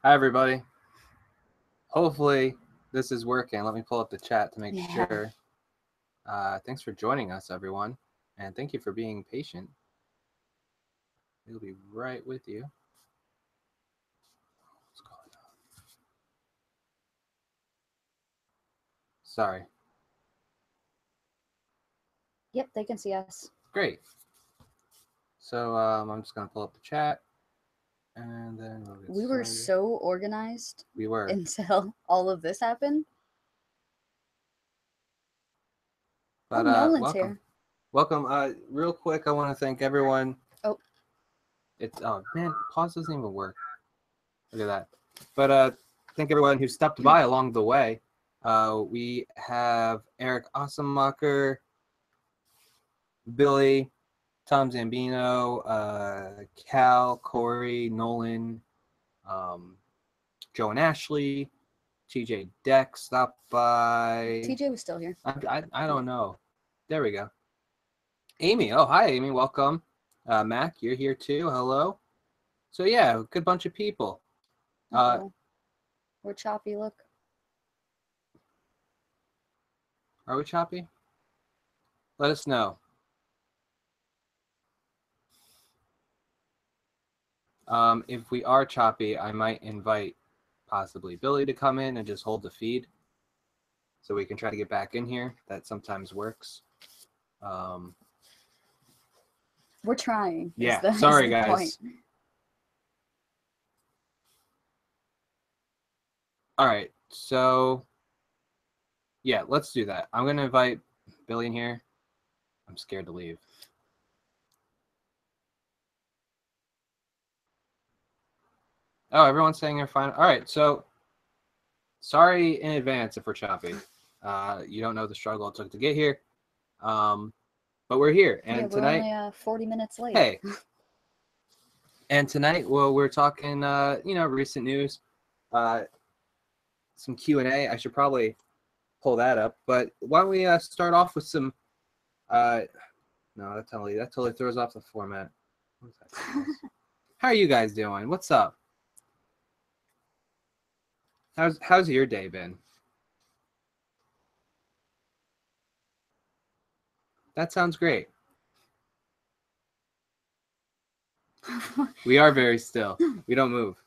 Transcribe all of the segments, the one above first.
Hi, everybody. Hopefully, this is working. Let me pull up the chat to make sure. Thanks for joining us, everyone. And thank you for being patient. We'll be right with you. What's going on? Sorry. Yep, they can see us. Great. So I'm just going to pull up the chat. And then we were so organized. We were. Until all of this happened. But, Nolan's welcome. here. Welcome. Real quick, I want to thank everyone. Oh, man, pause doesn't even work. Look at that. But thank everyone who stopped by along the way. We have Eric Ossenmacher, Billy, Tom Zambino, Cal, Corey, Nolan, Joe and Ashley, TJ Deck stopped by. TJ was still here. I don't know. There we go. Amy. Oh, hi, Amy. Welcome. Mac, you're here too. Hello. So, yeah, a good bunch of people. We're choppy, look. Are we choppy? Let us know. If we are choppy, I might invite possibly Billy to come in and just hold the feed so we can try to get back in here. That sometimes works. We're trying. Yeah, sorry, guys. Point. All right, so yeah, let's do that. I'm going to invite Billy in here. I'm scared to leave. Oh, everyone's saying they're fine. All right, so sorry in advance if we're choppy. You don't know the struggle it took to get here. But we're here, and we're tonight only 40 minutes late. Hey. And tonight, well, we're talking, recent news, some Q&A. I should probably pull that up. But why don't we start off with some? No, that totally throws off the format. How are you guys doing? What's up? How's your day been? That sounds great. We are very still. We don't move.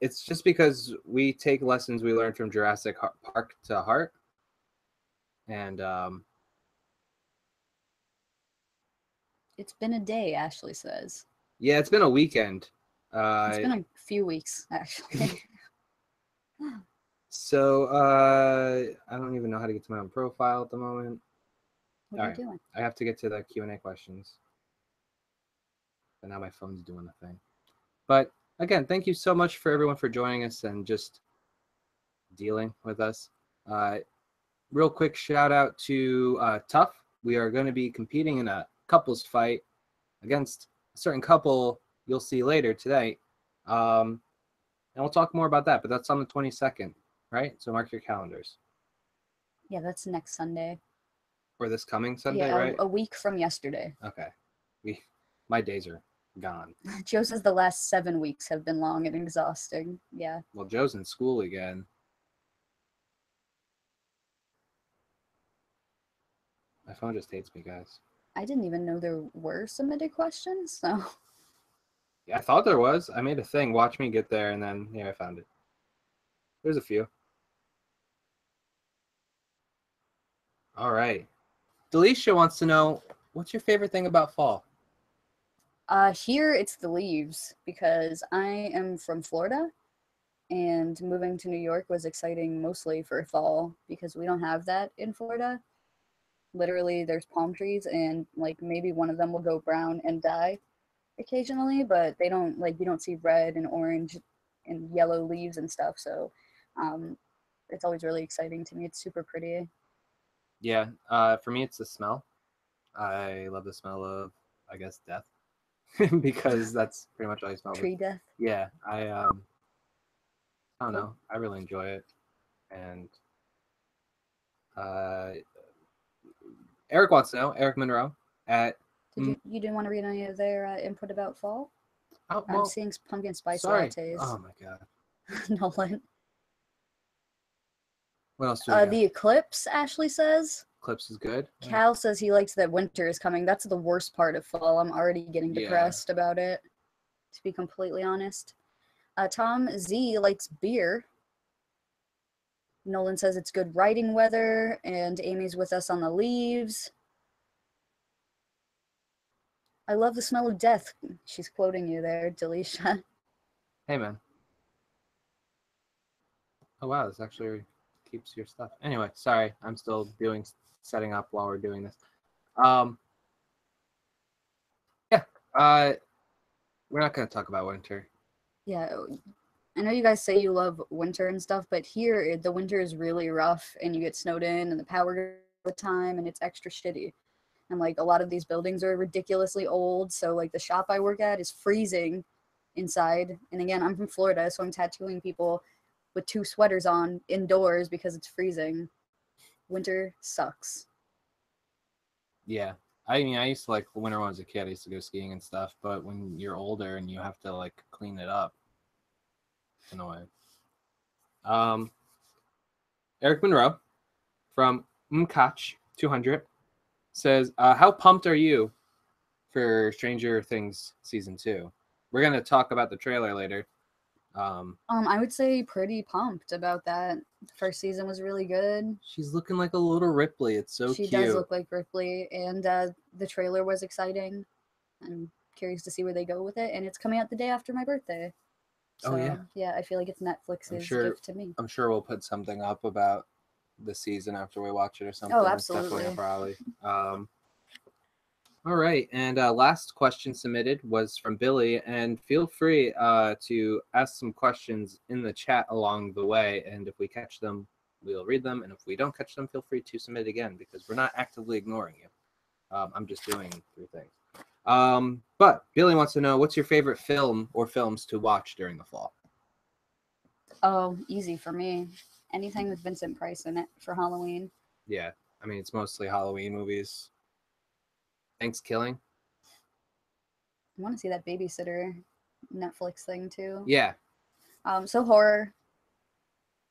It's just because we take lessons we learned from Jurassic Park to heart. And it's been a day, Ashley says. Yeah, it's been a weekend. It's been a few weeks, actually. So I don't even know how to get to my own profile at the moment. What are you doing? I have to get to the Q&A questions. But now my phone's doing the thing. But again, thank you so much for everyone for joining us and just dealing with us. Real quick shout out to Tough. We are going to be competing in a couples fight against a certain couple you'll see later today. And we'll talk more about that, but that's on the 22nd, right? So mark your calendars. Yeah, that's next Sunday. Or this coming Sunday, right? A week from yesterday. Okay. My days are gone. Joe says the last 7 weeks have been long and exhausting. Yeah. Well, Joe's in school again. My phone just hates me, guys. I didn't even know there were submitted questions, so. Yeah, I thought there was. I made a thing. Watch me get there, and then, I found it. There's a few. All right. Delisha wants to know, what's your favorite thing about fall? Here it's the leaves, because I am from Florida, and moving to New York was exciting mostly for fall, because we don't have that in Florida. Literally, there's palm trees, and like maybe one of them will go brown and die occasionally, but they don't, like, you don't see red and orange and yellow leaves and stuff, so it's always really exciting to me. It's super pretty. Yeah, for me it's the smell. I love the smell of, I guess, death. Because that's pretty much all you smell. Tree death. Yeah, I don't know. I really enjoy it. And Eric wants to know, Eric Monroe, at... You didn't want to read any of their input about fall? Oh, I'm well, seeing pumpkin spice sorry. lattes. Oh my god. Nolan. What else do we got? The eclipse, Ashley says. Eclipse is good. Cal says he likes that winter is coming. That's the worst part of fall. I'm already getting Yeah. depressed about it, to be completely honest. Tom Z likes beer. Nolan says it's good riding weather, and Amy's with us on the leaves. I love the smell of death. She's quoting you there, Delisha. Hey, man. Oh, wow. This actually keeps your stuff. Anyway, sorry. I'm still setting up while we're doing this. Yeah. We're not going to talk about winter. Yeah, I know you guys say you love winter and stuff, but here the winter is really rough, and you get snowed in, and the power goes all the time, and it's extra shitty. And like a lot of these buildings are ridiculously old, so like the shop I work at is freezing inside. And again, I'm from Florida, so I'm tattooing people with 2 sweaters on indoors because it's freezing. Winter sucks. Yeah. I mean, I used to like winter when I was a kid. I used to go skiing and stuff, but when you're older and you have to like clean it up, it's annoying. Eric Monroe from Mkach200 says, how pumped are you for Stranger Things season 2? We're gonna talk about the trailer later. I would say pretty pumped about that. The first season was really good. She's looking like a little Ripley. It's so She cute. does look like Ripley, and the trailer was exciting. I'm curious to see where they go with it, and it's coming out the day after my birthday. So, yeah, I feel like it's Netflix's gift to me. I'm sure we'll put something up about the season after we watch it or something. Oh, absolutely. It's definitely probably. All right, and last question submitted was from Billy, and feel free to ask some questions in the chat along the way, and if we catch them, we'll read them, and if we don't catch them, feel free to submit again, because we're not actively ignoring you. I'm just doing 3 things. But Billy wants to know, what's your favorite film or films to watch during the fall? Oh, easy for me. Anything with Vincent Price in it for Halloween. Yeah, I mean, it's mostly Halloween movies. Thanksgiving. I want to see that Babysitter Netflix thing too. Yeah. So horror,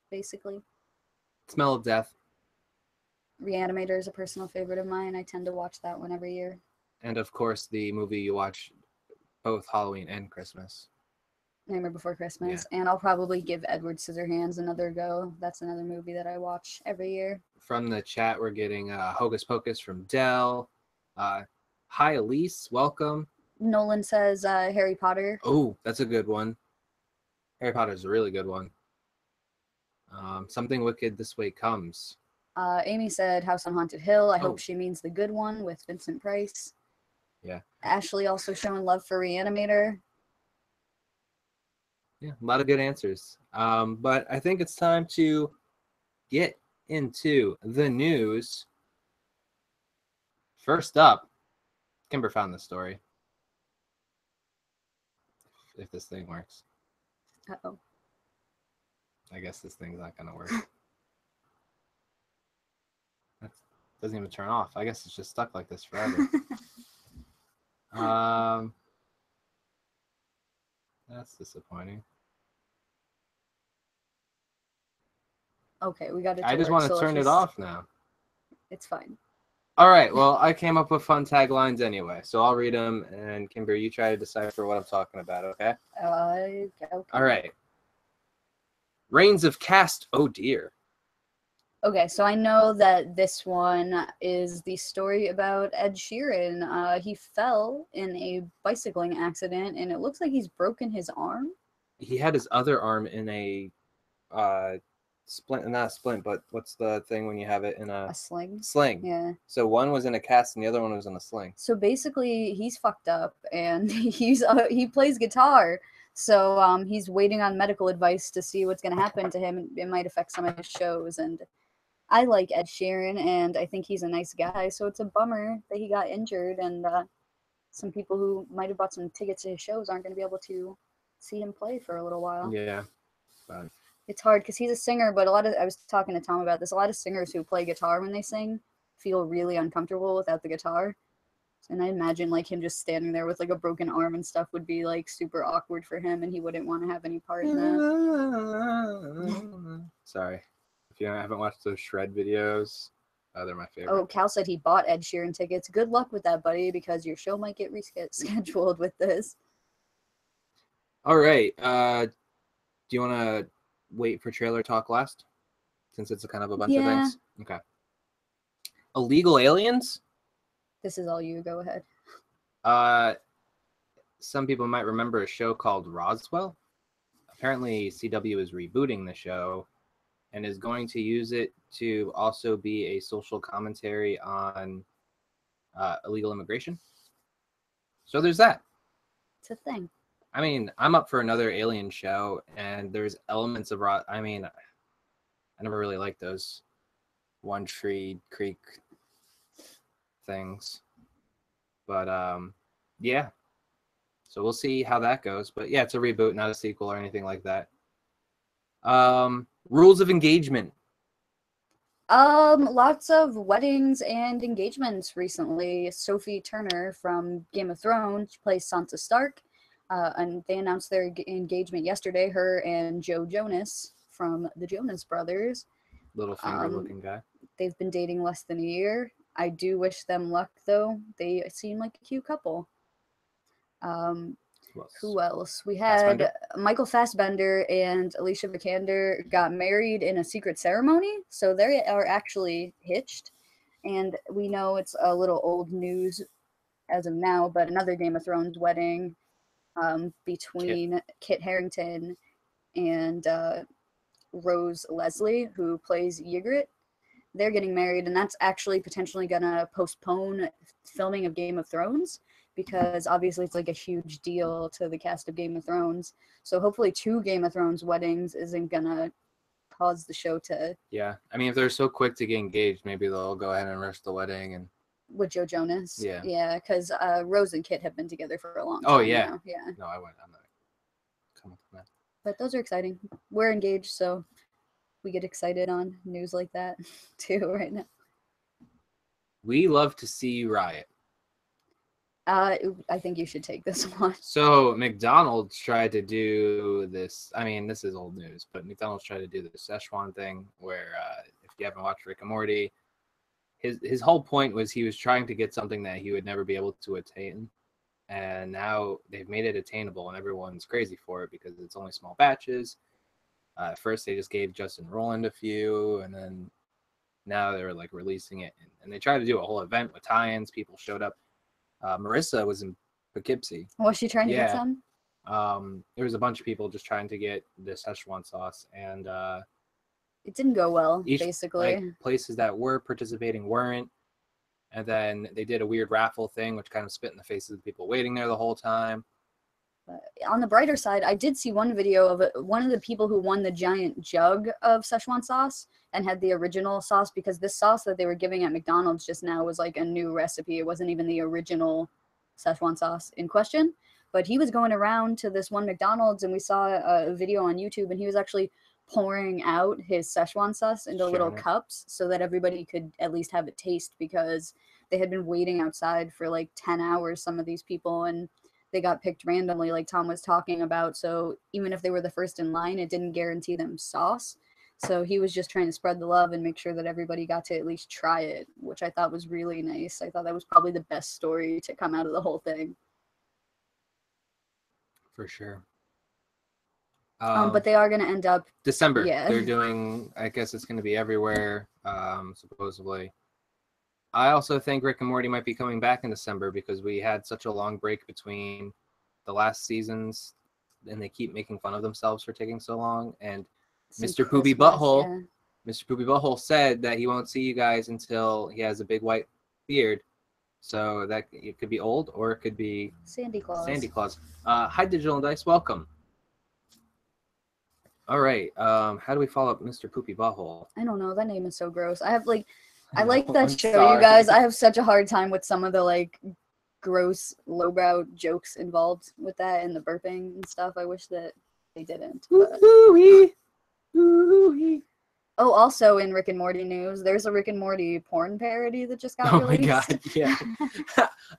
basically. Smell of Death. Reanimator is a personal favorite of mine. I tend to watch that one every year. And of course, the movie you watch both Halloween and Christmas. Nightmare Before Christmas. Yeah. And I'll probably give Edward Scissorhands another go. That's another movie that I watch every year. From the chat, we're getting Hocus Pocus from Dell. Hi, Elise. Welcome. Nolan says Harry Potter. Oh, that's a good one. Harry Potter is a really good one. Something Wicked This Way Comes. Amy said House on Haunted Hill. I hope she means the good one with Vincent Price. Yeah. Ashley also showing love for Reanimator. Yeah, a lot of good answers. But I think it's time to get into the news. First up, Kimber found the story. If this thing works. Uh-oh. I guess this thing's not going to work. That doesn't even turn off. I guess it's just stuck like this forever. That's disappointing. Okay, we got it. I just want to turn it off now. It's fine. All right. Well, I came up with fun taglines anyway, so I'll read them, and Kimber, you try to decipher what I'm talking about, okay? Okay. All right. Reigns of Cast. Oh dear. Okay, so I know that this one is the story about Ed Sheeran. He fell in a bicycling accident, and it looks like he's broken his arm. He had his other arm in a splint, not a splint, but what's the thing when you have it in a sling? Sling. Yeah. So one was in a cast and the other one was in a sling. So basically, he's fucked up, and he plays guitar. So he's waiting on medical advice to see what's going to happen to him. It might affect some of his shows, and I like Ed Sheeran, and I think he's a nice guy. So it's a bummer that he got injured, and some people who might have bought some tickets to his shows aren't going to be able to see him play for a little while. Yeah. But it's hard because he's a singer, but I was talking to Tom about this, a lot of singers who play guitar when they sing feel really uncomfortable without the guitar. And I imagine like him just standing there with like a broken arm and stuff would be like super awkward for him, and he wouldn't want to have any part in that. Sorry, if you haven't watched those Shred videos, they're my favorite. Oh, Cal said he bought Ed Sheeran tickets. Good luck with that, buddy, because your show might get rescheduled with this. All right. Do you want to wait for trailer talk last, since it's a kind of a bunch of things? Okay. Illegal aliens? This is all you. Go ahead. Some people might remember a show called Roswell. Apparently, CW is rebooting the show and is going to use it to also be a social commentary on illegal immigration. So there's that. It's a thing. I mean, I'm up for another alien show, and there's elements of I mean, I never really liked those One Tree Creek things, but yeah. So we'll see how that goes. But yeah, it's a reboot, not a sequel or anything like that. Rules of engagement. Lots of weddings and engagements recently. Sophie Turner from Game of Thrones, she plays Sansa Stark. And they announced their engagement yesterday, her and Joe Jonas from the Jonas Brothers. Little finger looking guy. They've been dating less than a year. I do wish them luck, though. They seem like a cute couple. Who else? We had Michael Fassbender and Alicia Vikander got married in a secret ceremony, so they are actually hitched. And we know it's a little old news as of now, but another Game of Thrones wedding between Kit Harington and Rose Leslie, who plays Ygritte. They're getting married, and that's actually potentially gonna postpone filming of Game of Thrones, because obviously it's like a huge deal to the cast of Game of Thrones. So hopefully 2 Game of Thrones weddings isn't gonna cause the show to... Yeah, I mean, if they're so quick to get engaged, maybe they'll go ahead and rush the wedding. And with Joe Jonas. Yeah, because Rose and Kit have been together for a long time. Oh yeah, now. Yeah. No, I'm not coming from that. But those are exciting. We're engaged, so we get excited on news like that too right now. We love to see you riot. I think you should take this one. So McDonald's tried to do this. I mean, this is old news, but McDonald's tried to do the Szechuan thing, where if you haven't watched Rick and Morty, his whole point was he was trying to get something that he would never be able to attain, and now they've made it attainable, and everyone's crazy for it because it's only small batches. At first, they just gave Justin Roiland a few, and then now they're like releasing it, and they tried to do a whole event with tie-ins. People showed up. Marissa was in Poughkeepsie. Was she trying to get some? There was a bunch of people just trying to get the Szechuan sauce, and it didn't go well. Basically, like, places that were participating weren't, and then they did a weird raffle thing, which kind of spit in the faces of the people waiting there the whole time. On the brighter side, I did see one video of one of the people who won the giant jug of Szechuan sauce and had the original sauce, because this sauce that they were giving at McDonald's just now was like a new recipe. It wasn't even the original Szechuan sauce in question. But he was going around to this one McDonald's, and we saw a video on YouTube, and he was actually pouring out his Szechuan sauce into little cups so that everybody could at least have a taste, because they had been waiting outside for like 10 hours, some of these people, and they got picked randomly, like Tom was talking about. So even if they were the first in line, it didn't guarantee them sauce. So he was just trying to spread the love and make sure that everybody got to at least try it, which I thought was really nice. I thought that was probably the best story to come out of the whole thing. For sure. But they are going to end up... December. Yeah. They're doing... I guess it's going to be everywhere, supposedly. I also think Rick and Morty might be coming back in December, because we had such a long break between the last seasons, and they keep making fun of themselves for taking so long. And Mr. Poopy Butthole, yeah. Mr. Poopy Butthole said that he won't see you guys until he has a big white beard. So that it could be old, or it could be Sandy Claus. Sandy Claus. Hi, Digital and Dice. Welcome. All right. How do we follow up Mr. Poopy Butthole? I don't know. That name is so gross. I like that show, sorry. You guys. I have such a hard time with some of the like gross lowbrow jokes involved with that and the burping and stuff. I wish that they didn't. But... Oh, also in Rick and Morty news, there's a Rick and Morty porn parody that just got Oh released. my god, yeah.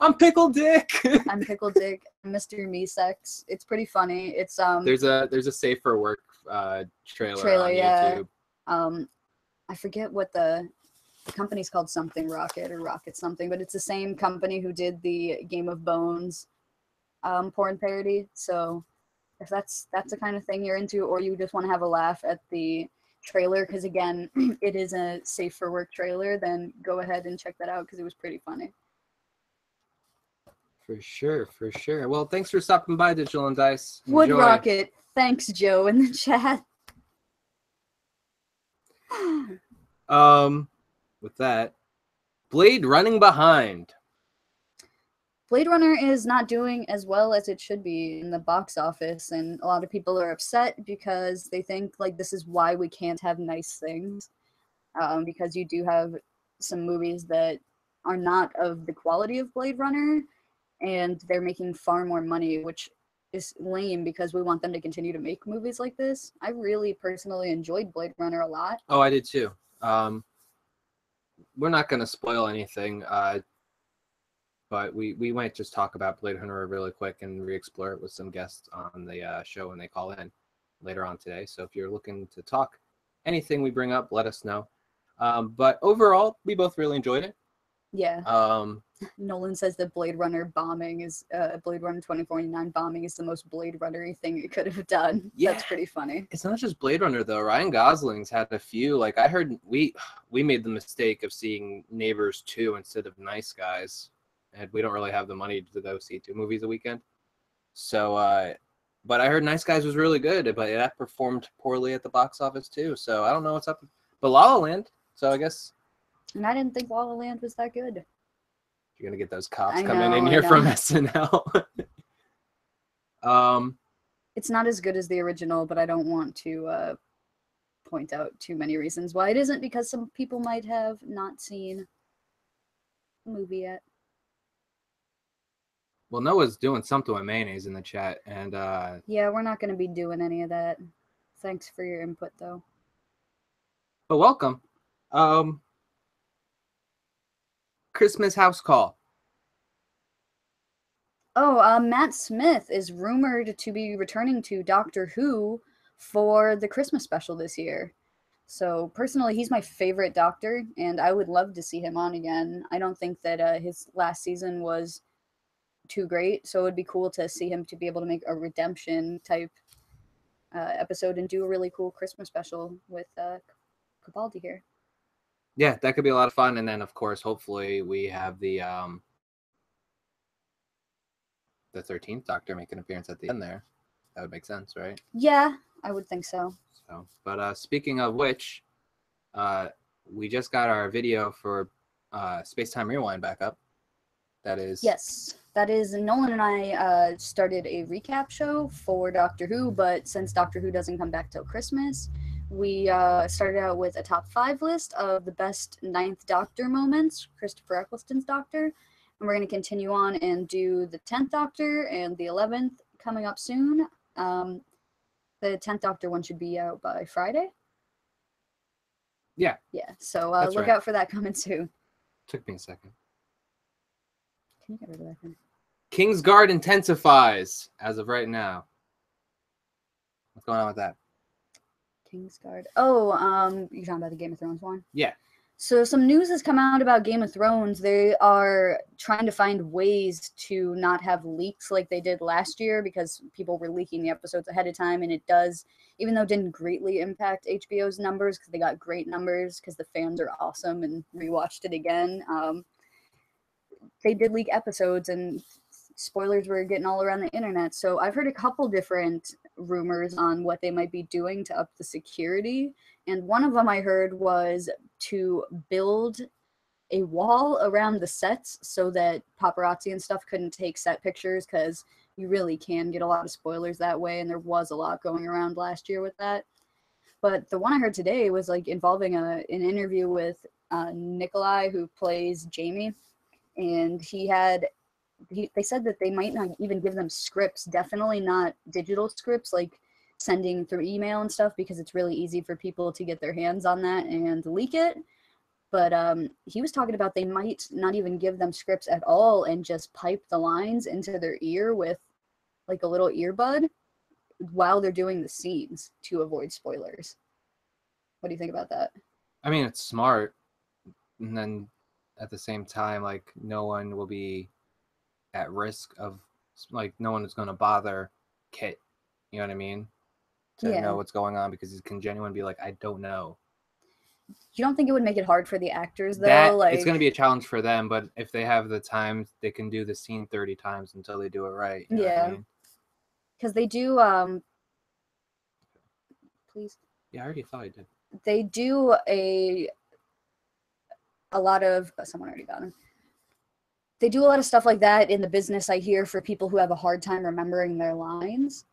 I'm Pickle Dick. I'm Pickle Dick, Mr. Meesex. It's pretty funny. It's There's a Safe for Work trailer on yeah. YouTube. I forget what the company's called, something Rocket or Rocket something, but it's the same company who did the Game of Bones porn parody. So if that's the kind of thing you're into, or you just want to have a laugh at the trailer, because again, it is a Safe for Work trailer, then go ahead and check that out because it was pretty funny. For sure, for sure. Well, thanks for stopping by, Digital and Dice. Enjoy. Wood Rocket, thanks Joe in the chat. With that, Blade running behind. Bladerunner is not doing as well as it should be in the box office, and a lot of people are upset because they think like this is why we can't have nice things, because you do have some movies that are not of the quality of Blade Runner, and they're making far more money, which is lame because we want them to continue to make movies like this. I really personally enjoyed Blade Runner a lot. Oh, I did too. We're not going to spoil anything, but we might just talk about Blade Runner really quick and re-explore it with some guests on the show when they call in later on today. So if you're looking to talk anything we bring up, let us know. But overall, we both really enjoyed it. Yeah. Nolan says that Blade Runner bombing is Blade Runner 2049 bombing is the most Blade Runner-y thing it could have done. Yeah. That's pretty funny. It's not just Blade Runner though. Ryan Gosling's had a few. Like I heard we made the mistake of seeing Neighbors 2 instead of Nice Guys, and we don't really have the money to go see 2 movies a weekend. So, but I heard Nice Guys was really good, but that performed poorly at the box office too. So I don't know what's up. But La La Land. So I guess. And I didn't think La La Land was that good. You're gonna get those cops coming in here from SNL. It's not as good as the original, but I don't want to point out too many reasons why it isn't, because some people might have not seen the movie yet. Well, Noah's doing something with mayonnaise in the chat, and yeah, we're not going to be doing any of that. Thanks for your input, though. But welcome. Christmas house call. Oh, Matt Smith is rumored to be returning to Doctor Who for the Christmas special this year. So personally, he's my favorite Doctor, and I would love to see him on again. I don't think that his last season was too great, so it would be cool to see him to be able to make a redemption type episode and do a really cool Christmas special with Capaldi here. Yeah, that could be a lot of fun. And then, of course, hopefully we have the 13th Doctor make an appearance at the end there. That would make sense, right? Yeah, I would think so. But speaking of which, we just got our video for Space-Time Rewind back up. That is... Yes, that is. Nolan and I started a recap show for Doctor Who, but since Doctor Who doesn't come back till Christmas, we started out with a top 5 list of the best 9th Doctor moments, Christopher Eccleston's Doctor, and we're going to continue on and do the 10th Doctor and the 11th coming up soon. The 10th Doctor one should be out by Friday. Yeah. Yeah, so look out for that coming soon. Took me a second. Can you get rid of that thing? Kingsguard intensifies as of right now. What's going on with that? Kingsguard. Oh, you're talking about the Game of Thrones one? Yeah. So some news has come out about Game of Thrones. They are trying to find ways to not have leaks like they did last year, because people were leaking the episodes ahead of time, and it does, even though it didn't greatly impact HBO's numbers because they got great numbers because the fans are awesome and rewatched it again. They did leak episodes, and spoilers were getting all around the internet. So I've heard a couple different rumors on what they might be doing to up the security. And one of them I heard was to build a wall around the sets so that paparazzi and stuff couldn't take set pictures, because you really can get a lot of spoilers that way. And there was a lot going around last year with that. But the one I heard today was like involving an interview with Nikolai, who plays Jamie. And they said that they might not even give them scripts, definitely not digital scripts like sending through email and stuff because it's really easy for people to get their hands on that and leak it. But he was talking about they might not even give them scripts at all and just pipe the lines into their ear with like a little earbud while they're doing the scenes to avoid spoilers. What do you think about that? I mean, it's smart. And then at the same time, like, no one will be at risk of, like, no one is going to bother Kit, you know what I mean, to know what's going on, because he can genuinely be like, I don't know. You don't think it would make it hard for the actors, though? It's going to be a challenge for them, but if they have the time, they can do the scene 30 times until they do it right. You know what I mean? Because they do, please? Yeah, I already thought I did. They do a lot of, someone already got him. They do a lot of stuff like that in the business, I hear, for people who have a hard time remembering their lines.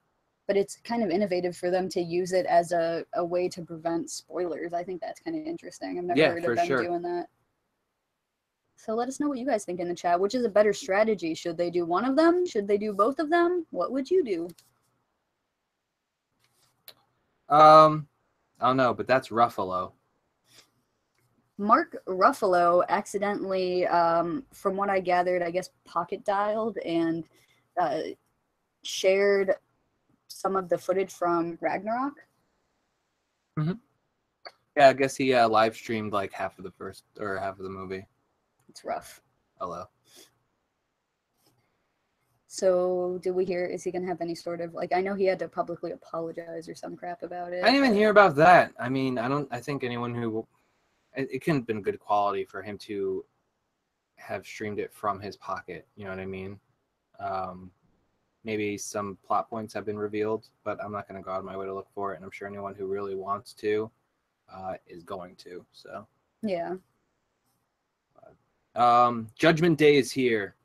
But it's kind of innovative for them to use it as a way to prevent spoilers. I think that's kind of interesting. I've never heard of them doing that. So let us know what you guys think in the chat. Which is a better strategy? Should they do one of them? Should they do both of them? What would you do? I don't know, but that's Ruffalo. Mark Ruffalo accidentally, from what I gathered, I guess pocket dialed and shared some of the footage from Ragnarok. Mm-hmm. Yeah, I guess he live streamed like half of the movie. It's rough. Hello. So did we hear, is he gonna have any sort of, like, I know he had to publicly apologize or some crap about it. I didn't even hear about that. I mean, I think anyone who, it couldn't have been good quality for him to have streamed it from his pocket, you know what I mean? Maybe some plot points have been revealed, but I'm not going to go out of my way to look for it, and I'm sure anyone who really wants to is going to. So yeah. Judgment Day is here.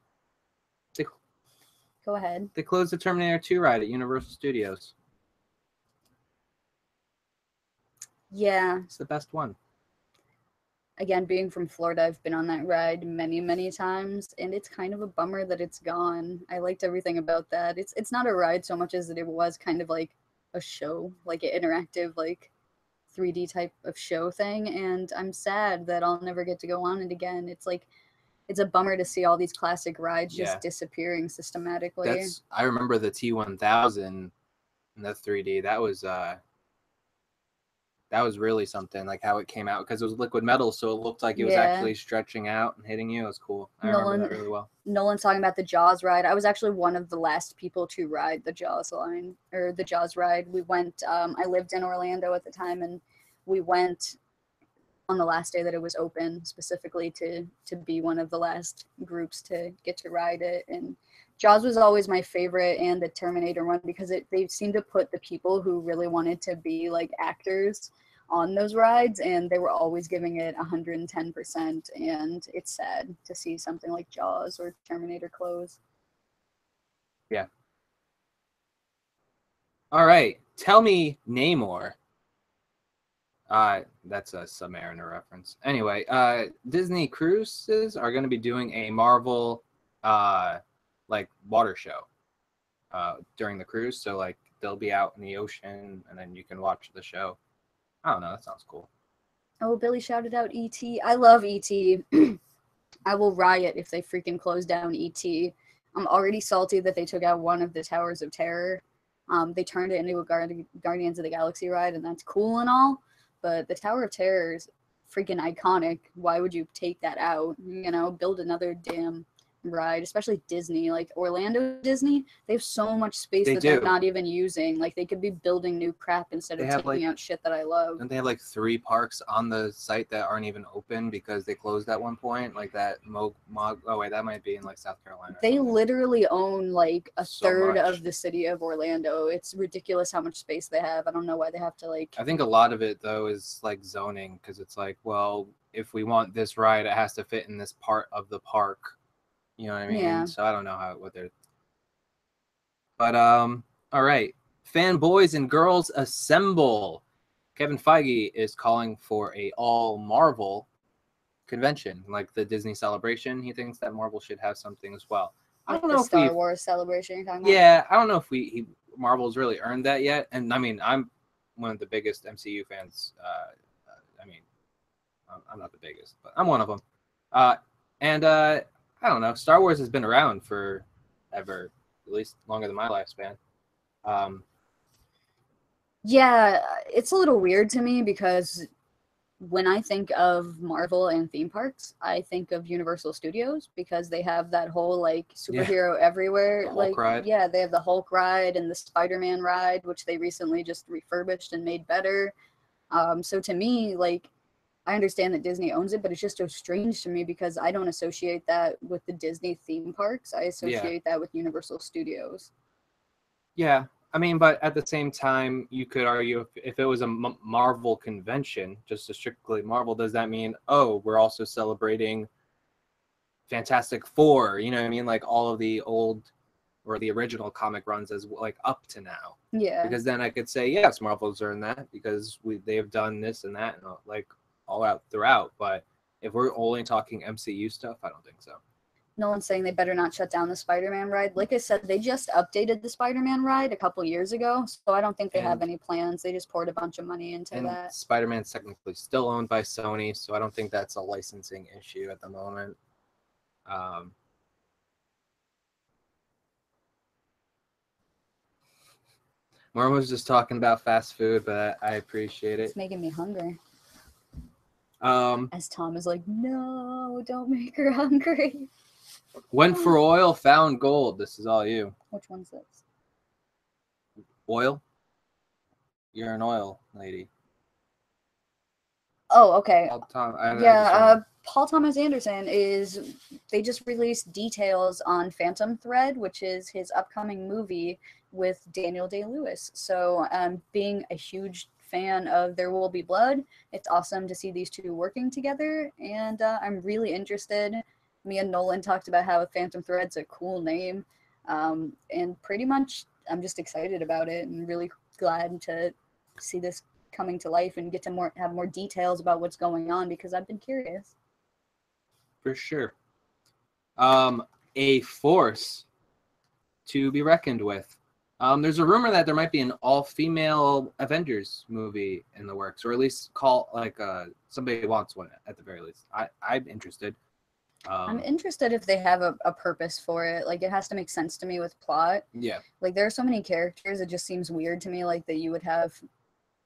Go ahead. They closed the Terminator 2 ride at Universal Studios. Yeah. It's the best one. Again, being from Florida, I've been on that ride many, many times, and it's kind of a bummer that it's gone. I liked everything about that. It's not a ride so much as that it was kind of like a show, like an interactive, like 3D type of show thing, and I'm sad that I'll never get to go on it again. It's like, it's a bummer to see all these classic rides just disappearing systematically. I remember the T1000 in the 3D. That was really something, like how it came out, because it was liquid metal, so it looked like it was actually stretching out and hitting you. It was cool. I remember that really well. Nolan's talking about the Jaws ride. I was actually one of the last people to ride the Jaws line, or the Jaws ride. We went, I lived in Orlando at the time, and we went on the last day that it was open, specifically to be one of the last groups to get to ride it. And Jaws was always my favorite, and the Terminator one, because they seemed to put the people who really wanted to be like actors on those rides, and they were always giving it 110%. And it's sad to see something like Jaws or Terminator close. Yeah. All right. Tell me Namor. That's a Submariner reference. Anyway, Disney Cruises are going to be doing a Marvel like water show during the cruise. So like they'll be out in the ocean, and then you can watch the show. I don't know. That sounds cool. Oh, Billy shouted out E.T. I love E.T. I will riot if they freaking close down E.T. I'm already salty that they took out one of the Towers of Terror. They turned it into a Guardians of the Galaxy ride, and that's cool and all. But the Tower of Terror is freaking iconic. Why would you take that out? You know, build another damn ride, especially Disney. Like Orlando Disney, they have so much space they're not even using. Like they could be building new crap instead of taking out shit that I love. Don't they have like 3 parks on the site that aren't even open because they closed at one point? Like that oh wait, that might be in like South Carolina. They literally own like a third of the city of Orlando. It's ridiculous how much space they have. I don't know why they have to like. I think a lot of it though is like zoning, because it's like, well, if we want this ride, it has to fit in this part of the park. You know what I mean? Yeah. So I don't know what they're. But all right, fanboys and girls assemble. Kevin Feige is calling for a all Marvel convention, like the Disney Celebration. He thinks that Marvel should have something as well. I Like don't the know if Star we've Wars celebration you're talking about? yeah, I don't know if Marvel's really earned that yet. And I mean, I'm one of the biggest MCU fans. I mean, I'm not the biggest, but I'm one of them. Uh, and I don't know. Star Wars has been around for ever, at least longer than my lifespan. Um, Yeah, it's a little weird to me because when I think of Marvel and theme parks, I think of Universal Studios because they have that whole like Yeah. superhero everywhere. The Hulk Like, ride. yeah, they have the Hulk ride and the Spider-Man ride, which they recently just refurbished and made better. So to me, like, I understand that Disney owns it, but it's just so strange to me because I don't associate that with the Disney theme parks. I associate that with Universal Studios. Yeah, I mean, but at the same time, you could argue if it was a Marvel convention, just a strictly Marvel, does that mean, oh, we're also celebrating Fantastic Four? You know what I mean? Like all of the old or the original comic runs as like up to now. Yeah. Because then I could say, yes, Marvel's earned that because they've done this and that and like all out throughout. But if we're only talking MCU stuff, I don't think so. Nolan's saying they better not shut down the Spider-Man ride. Like I said, they just updated the Spider-Man ride a couple years ago, so I don't think they have any plans. They just poured a bunch of money into that. Spider-Man's technically still owned by Sony, so I don't think that's a licensing issue at the moment. Norm was just talking about fast food, but I appreciate it. It's making me hungry. Um, As Tom is like, no, don't make her hungry. Went for oil, found gold. This is all you. Which one's this? Oil? You're an oil lady. Oh, okay. Paul Thomas Anderson they just released details on Phantom Thread, which is his upcoming movie with Daniel Day-Lewis. So being a huge fan of There Will Be Blood, it's awesome to see these two working together, and I'm really interested. Me and Nolan talked about how Phantom Thread's a cool name, and pretty much I'm just excited about it and really glad to see this coming to life and get to have more details about what's going on because I've been curious. For sure. A force to be reckoned with. There's a rumor that there might be an all-female Avengers movie in the works, or at least somebody wants one at the very least. I'm interested. I'm interested if they have a purpose for it. Like, it has to make sense to me with plot. Yeah. Like, there are so many characters, it just seems weird to me, like, that you would have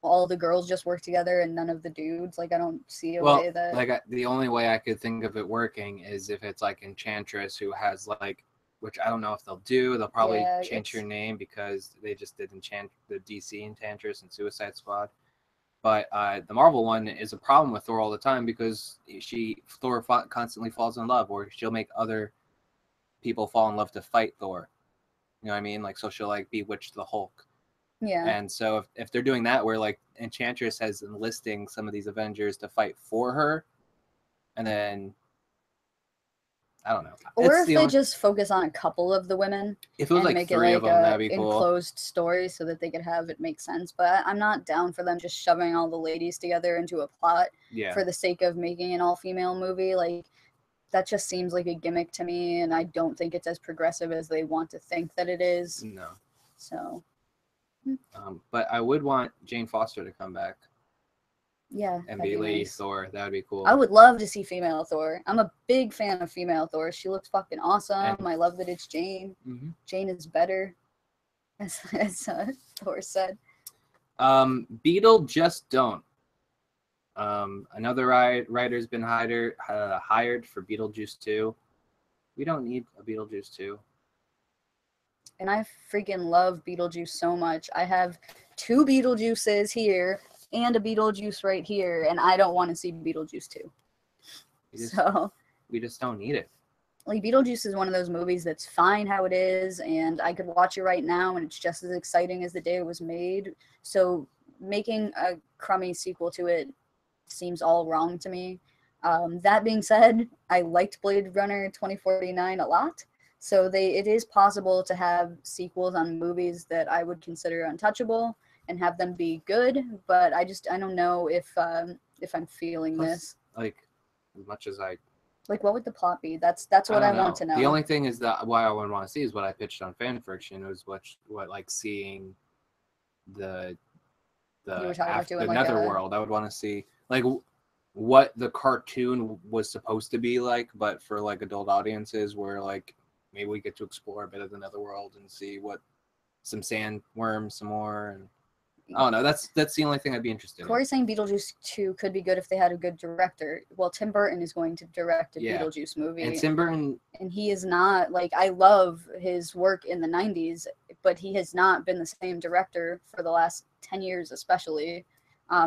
all the girls just work together and none of the dudes. Like, I don't see a way that... Like, the only way I could think of it working is if it's, like, Enchantress who has, like, which I don't know if they'll do. They'll probably change her name because they just did the DC Enchantress and Suicide Squad. But the Marvel one is a problem with Thor all the time because Thor constantly falls in love, or she'll make other people fall in love to fight Thor. You know what I mean? Like, so she'll like bewitch the Hulk. Yeah. And so if they're doing that, where like Enchantress has enlisting some of these Avengers to fight for her, and then I don't know. Or if they just focus on a couple of the women. If it was like make three it of them, that'd be cool. Enclosed story so that they could have it make sense. But I'm not down for them just shoving all the ladies together into a plot for the sake of making an all-female movie. Like, that just seems like a gimmick to me, and I don't think it's as progressive as they want to think that it is. No. So. But I would want Jane Foster to come back. Yeah. And be Lady Thor. That would be cool. I would love to see female Thor. I'm a big fan of female Thor. She looks fucking awesome. I love that it's Jane. Mm-hmm. Jane is better, as Thor said. Beetle just don't. Another writer's been hired for Beetlejuice 2. We don't need a Beetlejuice 2. And I freaking love Beetlejuice so much. I have 2 Beetlejuices here and a Beetlejuice right here, and I don't want to see Beetlejuice 2. We just don't need it. Like, Beetlejuice is one of those movies that's fine how it is, and I could watch it right now, and it's just as exciting as the day it was made. So making a crummy sequel to it seems all wrong to me. That being said, I liked Blade Runner 2049 a lot. So it is possible to have sequels on movies that I would consider untouchable and have them be good, but I don't know if I'm feeling this. Like, as much as I Like, what would the plot be? That's what I don't want to know. The only thing is that why I would want to see is what I pitched on Fan Friction was what like seeing the You were talking about doing like netherworld. I would want to see like what the cartoon was supposed to be like, but for like adult audiences, where like maybe we get to explore a bit of the netherworld and see what some sandworms some more. And I don't know. That's the only thing I'd be interested in. Corey's saying Beetlejuice 2 could be good if they had a good director. Well, Tim Burton is going to direct a Beetlejuice movie. And Tim Burton... And he is not, like, I love his work in the 90s, but he has not been the same director for the last 10 years especially,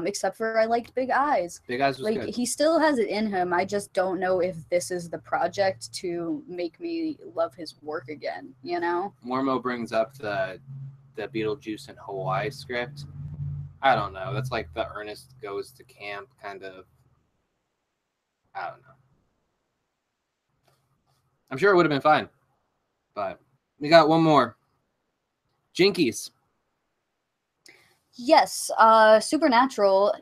except for I liked Big Eyes. Big Eyes was like, good. He still has it in him. I just don't know if this is the project to make me love his work again, you know? Mormo brings up the Beetlejuice in Hawaii script. I don't know. That's like the Ernest goes to camp kind of. I don't know. I'm sure it would have been fine. But we got one more. Jinkies. Yes, Supernatural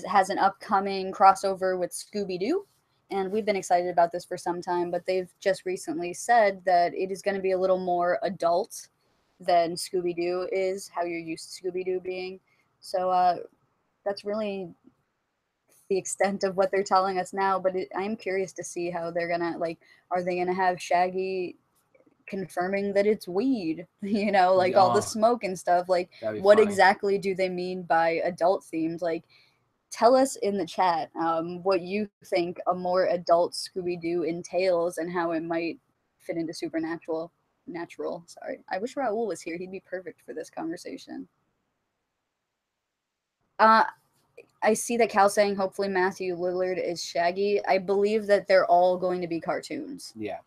has an upcoming crossover with Scooby-Doo, and we've been excited about this for some time, but they've just recently said that it is going to be a little more adult than Scooby-Doo is, how you're used to Scooby-Doo being. So that's really the extent of what they're telling us now, but I'm curious to see how they're going to, like, are they going to have Shaggy confirming that it's weed, you know, like all the smoke and stuff, like what funny. Exactly do they mean by adult themed? Like, tell us in the chat what you think a more adult Scooby-Doo entails and how it might fit into Supernatural. Sorry, I wish Raul was here. He'd be perfect for this conversation. I see that Cal saying hopefully Matthew Lillard is Shaggy. I believe that they're all going to be cartoons. Yeah.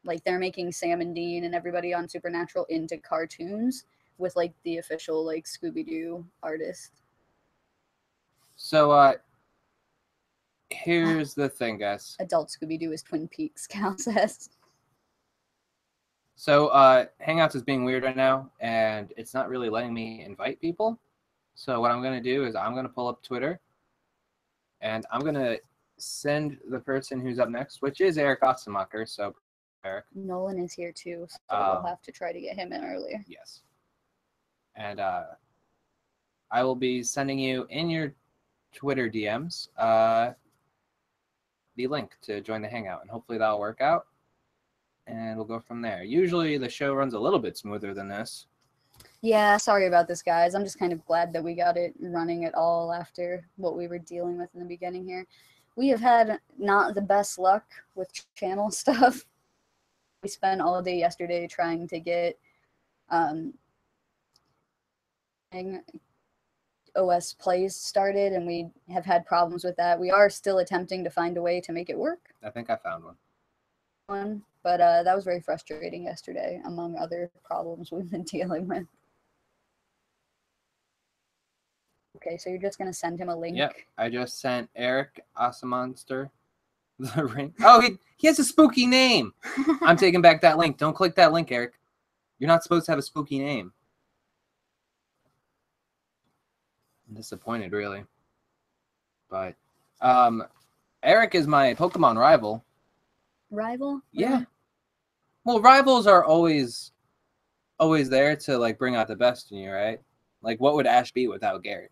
Like, they're making Sam and Dean and everybody on Supernatural into cartoons with, like, the official, like, Scooby-Doo artist. So, here's the thing, guys. Adult Scooby-Doo is Twin Peaks, Cal says. So, Hangouts is being weird right now, and it's not really letting me invite people. So what I'm going to do is I'm going to pull up Twitter, and I'm going to send the person who's up next, which is Eric Ossemacher. So, Eric. Nolan is here too, so we'll have to try to get him in earlier. Yes. And I will be sending you in your Twitter DMs the link to join the Hangout, and hopefully that'll work out, and we'll go from there. Usually the show runs a little bit smoother than this. Yeah, sorry about this, guys. I'm just kind of glad that we got it running at all after what we were dealing with in the beginning here. We have had not the best luck with channel stuff. We spent all day yesterday trying to get OS plays started, and we have had problems with that. We are still attempting to find a way to make it work. I think I found one. But that was very frustrating yesterday, among other problems we've been dealing with. Okay, so you're just going to send him a link? Yep, I just sent Eric Osamonster the ring. Oh, he has a spooky name. I'm taking back that link. Don't click that link, Eric. You're not supposed to have a spooky name. I'm disappointed, really. But Eric is my Pokemon rival. Rival? Yeah. Well, rivals are always there to, like, bring out the best in you, right? Like, what would Ash be without Gary?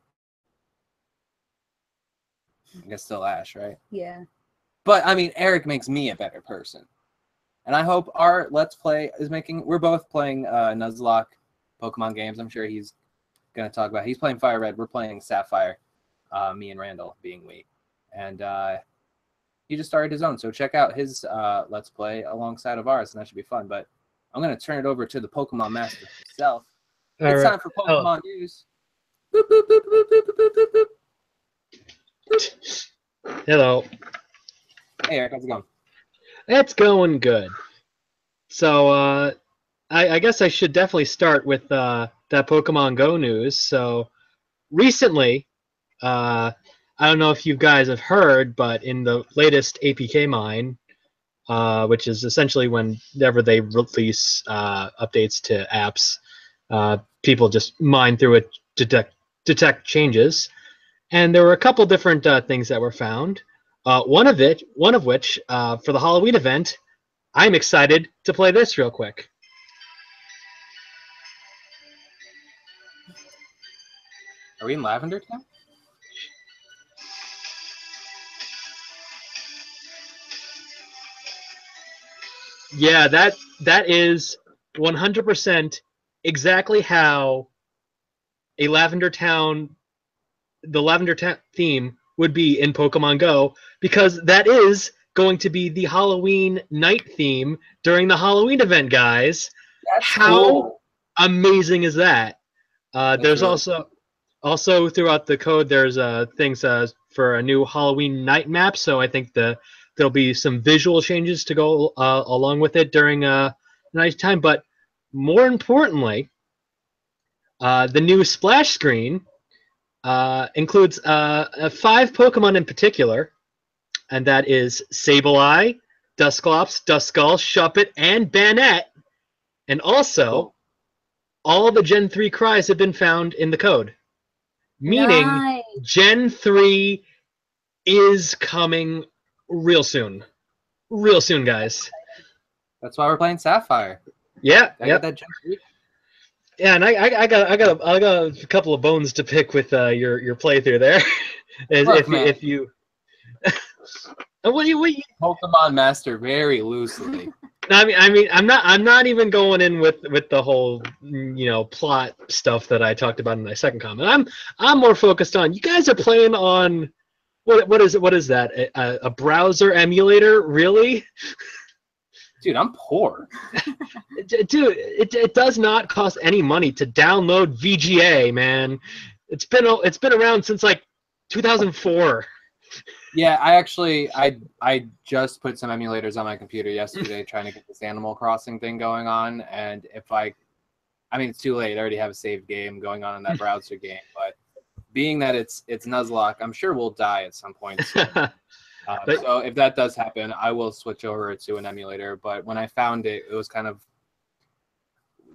I guess still Ash, right? Yeah. But, I mean, Eric makes me a better person. And I hope our Let's Play is making... We're both playing Nuzlocke Pokemon games. I'm sure he's going to talk about... He's playing Fire Red. We're playing Sapphire. Me and Randall being we. And he just started his own. So check out his Let's Play alongside of ours, and that should be fun. But I'm going to turn it over to the Pokemon Master himself. It's time for Pokemon news. Boop, boop, boop, boop, boop, boop, boop, boop. Hello. Hey, Eric, how's it going? It's going good. So, I guess I should definitely start with that Pokemon Go news. So, recently, I don't know if you guys have heard, but in the latest APK mine, which is essentially whenever they release updates to apps, people just mine through it to detect changes. And there were a couple different things that were found. One of which for the Halloween event, I'm excited to play this real quick. Are we in Lavender Town? Yeah, that is 100% exactly how the Lavender Town theme would be in Pokemon Go, because that is going to be the Halloween night theme during the Halloween event, guys. That's How cool. amazing is that? There's really also throughout the code there's things for a new Halloween night map, so I think there'll be some visual changes to go along with it during nighttime. But more importantly, the new splash screen includes 5 Pokemon in particular, and that is Sableye, Dusclops, Duskull, Shuppet, and Banette. And also, cool. all the Gen 3 cries have been found in the code. Meaning, Nice. Gen 3 is coming real soon. Real soon, guys. That's why we're playing Sapphire. Yeah, I yeah. got that Gen 3. Yeah, and I got a couple of bones to pick with your playthrough there. Look, man. if you what do you Pokemon Master very loosely. I mean I'm not even going in with the whole plot stuff that I talked about in my second comment. I'm more focused on, you guys are playing on what is that, a browser emulator, really? Dude, I'm poor. Dude, it does not cost any money to download VGA, man. It's been around since like 2004. Yeah, I just put some emulators on my computer yesterday trying to get this Animal Crossing thing going on, and I mean it's too late. I already have a saved game going on in that browser game, but being that it's Nuzlocke, I'm sure we'll die at some point soon. So if that does happen, I will switch over to an emulator. But when I found it, it was kind of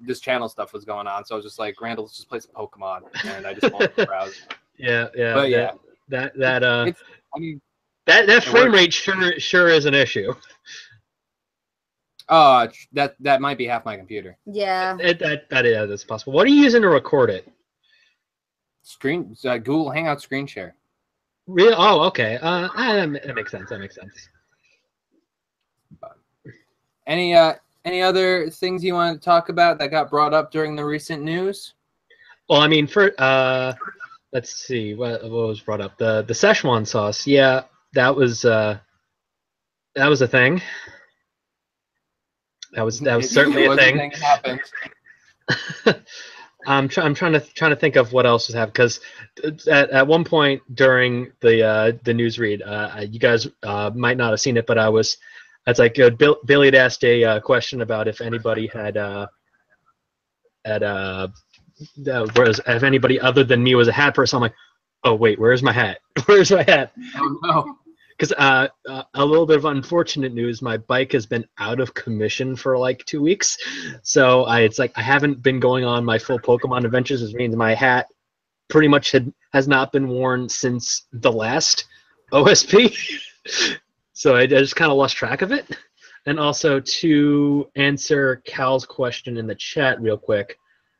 this channel stuff was going on, so I was just like, Randall, let's just play some Pokemon, and I just won't browse. Yeah. But yeah, that frame rate sure is an issue. Oh, that might be half my computer. Yeah. That's possible. What are you using to record it? Google Hangout screen share. Really? Oh, okay. That makes sense. That makes sense. Any other things you want to talk about that got brought up during the recent news? Well, I mean, let's see what was brought up. The Szechuan sauce. Yeah, that was a thing. That was certainly a thing. It happened. I'm trying to think of what else was happening, because at one point during the newsread, you guys might not have seen it, but it's like Billy had asked a question about if anybody if anybody other than me was a hat person. I'm like, oh wait, where's my hat? Where's my hat? Oh no. Because a little bit of unfortunate news, my bike has been out of commission for like 2 weeks, so I haven't been going on my full Pokemon adventures, which means my hat pretty much has not been worn since the last OSP. So I just kind of lost track of it. And also, to answer Cal's question in the chat real quick,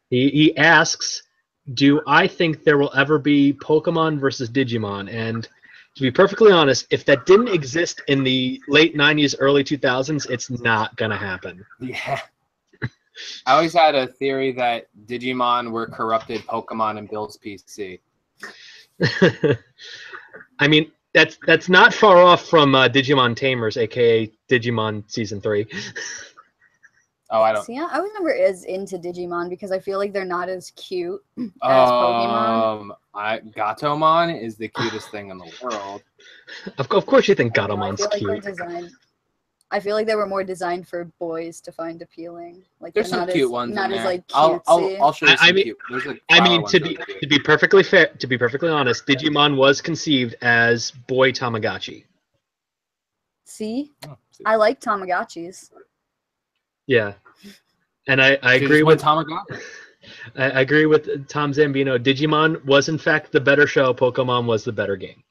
he asks, do I think there will ever be Pokemon versus Digimon? And to be perfectly honest, if that didn't exist in the late 90s, early 2000s, it's not going to happen. Yeah. I always had a theory that Digimon were corrupted Pokemon in Bill's PC. I mean, that's not far off from Digimon Tamers, aka Digimon Season 3. Oh, I don't. See, I was never as into Digimon because I feel like they're not as cute as Pokemon. Gatomon is the cutest thing in the world. Of course you think Gatomon's cute. I feel like they were more designed for boys to find appealing. Like there's some cute ones not in there. as like cutesy. I'll show you some cute. There's like to be perfectly fair, to be perfectly honest, Digimon was conceived as boy Tamagotchi. See? I like Tamagotchis. Yeah, and I agree with Tamagotchi. I agree with Tom Zambino. Digimon was in fact the better show. Pokemon was the better game.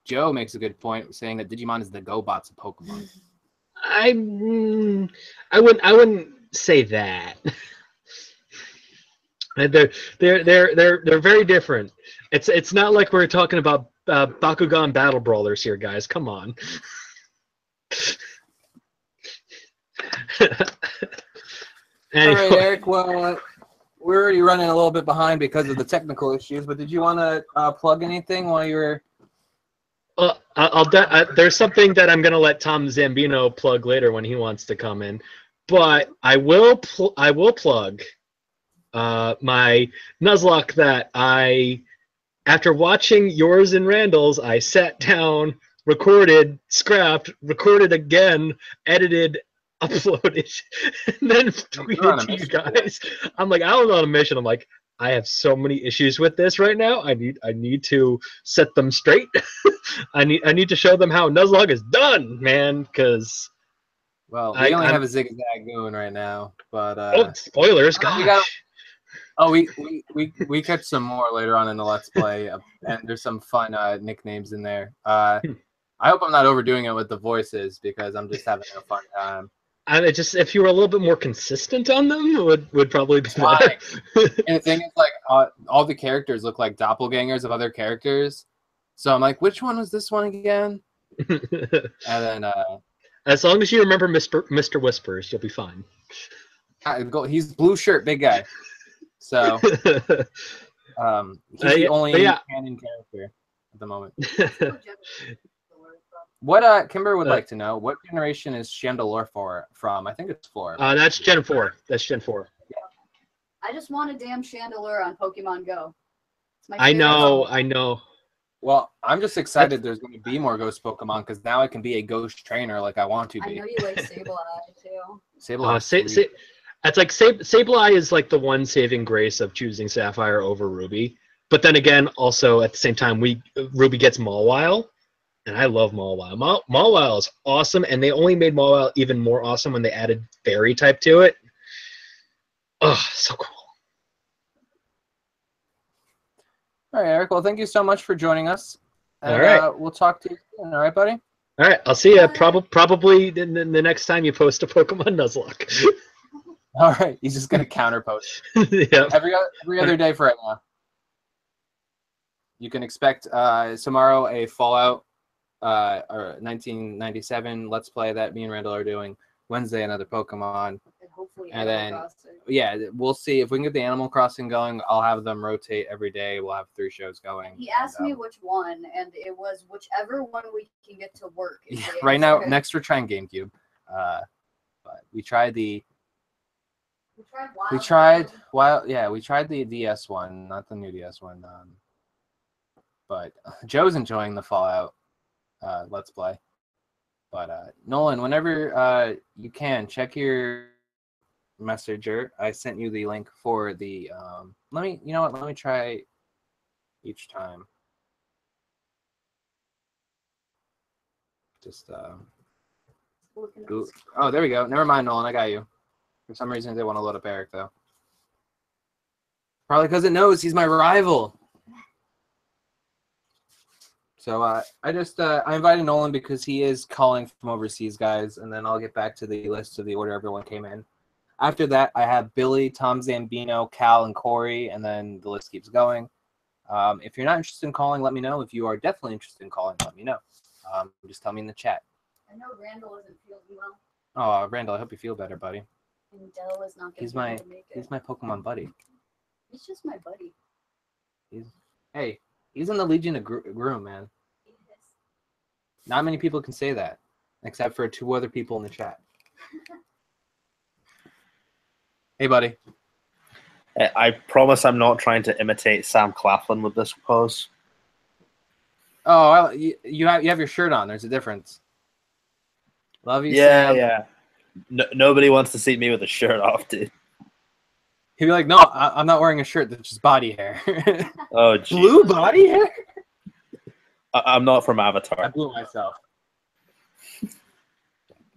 Joe makes a good point, saying that Digimon is the GoBots of Pokemon. I wouldn't say that. They're very different. It's not like we're talking about Bakugan battle brawlers here, guys. Come on. Anyway. All right, Eric. Well, we're already running a little bit behind because of the technical issues. But did you want to plug anything while you were? There's something that I'm gonna let Tom Zambino plug later when he wants to come in, but I will plug my Nuzlocke that after watching yours and Randall's, I sat down, recorded, scrapped, recorded again, edited, uploaded, and then tweeted to you guys. I'm like, I was on a mission. I'm like, I have so many issues with this right now. I need to set them straight. I need to show them how Nuzlocke is done, man. Because we only have a zigzag going right now, but spoilers, gosh. We catch some more later on in the Let's Play, and there's some fun nicknames in there. I hope I'm not overdoing it with the voices because I'm just having a fun time. And if you were a little bit more consistent on them, would probably be better. And the thing is, like, all the characters look like doppelgangers of other characters. So I'm like, which one was this one again? And then, as long as you remember Mr. Whispers, you'll be fine. He's blue shirt, big guy. So he's the only canon character at the moment. What Kimber would like to know, what generation is Chandelure from? I think it's 4. That's Gen 4. That's Gen 4. Yeah. I just want a damn Chandelure on Pokemon Go. I know. Well, I'm just excited there's going to be more ghost Pokemon because now I can be a ghost trainer like I want to be. I know you like Sableye too. Sableye. It's like Sableye is like the one saving grace of choosing Sapphire over Ruby. But then again, also at the same time, Ruby gets Mawile. And I love Mawile. Mawile is awesome, and they only made Mawile even more awesome when they added Fairy type to it. Oh, so cool. All right, Eric. Well, thank you so much for joining us. And, all right. We'll talk to you soon. All right, buddy? All right. I'll see you probably the next time you post a Pokemon Nuzlocke. All right. He's just going to counter post. Yep. Every other day for right now. You can expect tomorrow a Fallout or 1997 Let's Play that me and Randall are doing. Wednesday, another Pokemon. And then, we'll see if we can get the Animal Crossing going. I'll have them rotate every day. We'll have 3 shows going. He asked me which one, and it was whichever one we can get to work. Yeah, right now, next we're trying GameCube. But we tried the... We tried the DS one, not the new DS one. But Joe's enjoying the Fallout Let's Play. But Nolan, whenever you can, check your messenger. I sent you the link for the let me try each time. Just oh, there we go. Never mind, Nolan, I got you. For some reason they want to load up Eric though. Probably because it knows he's my rival. So I invited Nolan because he is calling from overseas, guys, and then I'll get back to the list of the order everyone came in. After that, I have Billy, Tom Zambino, Cal, and Corey, and then the list keeps going. If you're not interested in calling, let me know. If you are definitely interested in calling, let me know. Just tell me in the chat. I know Randall isn't feeling well. Oh, Randall, I hope you feel better, buddy. And Dell is not going to make it. He's my Pokemon buddy. He's just my buddy. He's in the Legion of Groom, man. Not many people can say that, except for 2 other people in the chat. Hey, buddy. I promise I'm not trying to imitate Sam Claflin with this pose. Oh, you have your shirt on. There's a difference. Love you, Sam. Yeah. Nobody wants to see me with a shirt off, dude. He'd be like, no, I'm not wearing a shirt. That's just body hair. Oh, geez. Blue body hair? I'm not from Avatar. I blew myself.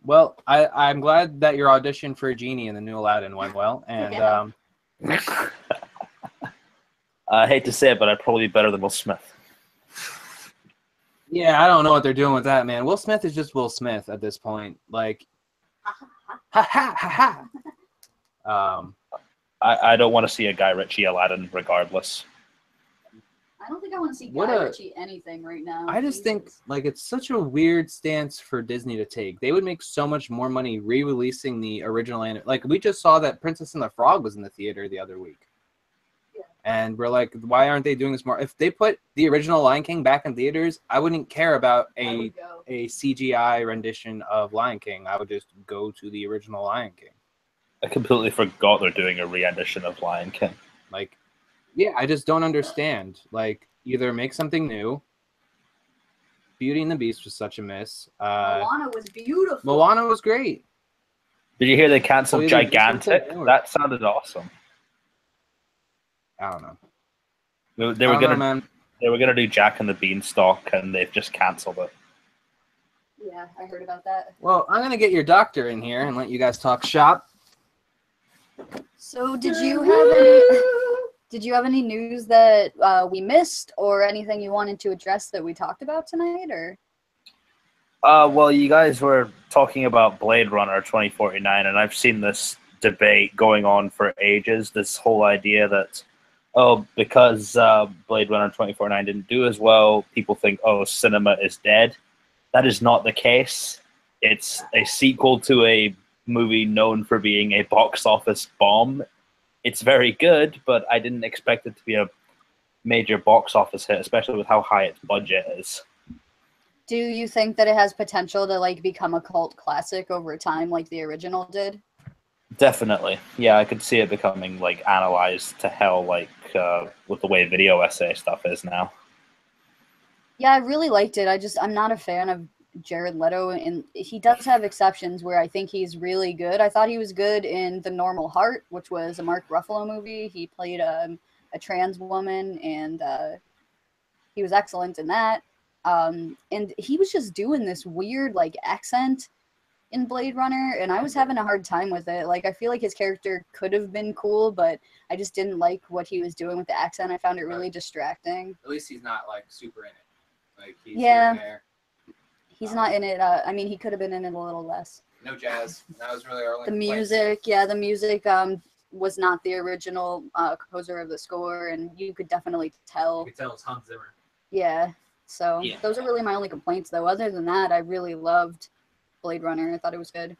Well, I'm glad that your audition for Genie in the new Aladdin went well. And I hate to say it, but I'd probably be better than Will Smith. Yeah, I don't know what they're doing with that, man. Will Smith is just Will Smith at this point. Like, ha ha ha ha. I don't want to see a Guy Ritchie Aladdin regardless. I don't think I want to see What Guy a- Ritchie anything right now. I just think Jesus. like it's such a weird stance for Disney to take. They would make so much more money re-releasing the original like we just saw that Princess and the Frog was in the theater the other week. Yeah. And we're like, why aren't they doing this more? If they put the original Lion King back in theaters, I wouldn't care about I a would go. CGI rendition of Lion King. I would just go to the original Lion King. I completely forgot they're doing a re-edition of Lion King. Like, yeah, I just don't understand. Like, either make something new. Beauty and the Beast was such a miss. Moana was beautiful. Moana was great. Did you hear they canceled So either do Gigantic? something or- That sounded awesome. I don't know. They I were don't know, gonna man. they were gonna do Jack and the Beanstalk, and they've just canceled it. Yeah, I heard about that. Well, I'm gonna get your doctor in here and let you guys talk shop. So, did you have any news that we missed, or anything you wanted to address that we talked about tonight, or? Well, you guys were talking about Blade Runner 2049, and I've seen this debate going on for ages. This whole idea that, because Blade Runner 2049 didn't do as well, people think, cinema is dead. That is not the case. It's a sequel to a movie known for being a box office bomb. It's very good, but I didn't expect it to be a major box office hit, especially with how high its budget is. Do you think that it has potential to like become a cult classic over time, like the original did? Definitely. Yeah, I could see it becoming like analyzed to hell, like with the way video essay stuff is now. Yeah, I really liked it. I'm not a fan of Jared Leto, and he does have exceptions where I think he's really good. I thought he was good in The Normal Heart, which was a Mark Ruffalo movie. He played a trans woman, and he was excellent in that. And he was just doing this weird like accent in Blade Runner, and I was having a hard time with it. Like, I feel like his character could have been cool, but I just didn't like what he was doing with the accent. I found it really distracting. At least he's not like super in it. Like he's Yeah. in there. He's not in it. I mean, he could have been in it a little less. No jazz. That was really early. The music was not the original composer of the score, and you could definitely tell. You could tell it's Hans Zimmer. Yeah. So Yeah. those are really my only complaints, though. Other than that, I really loved Blade Runner. I thought it was good.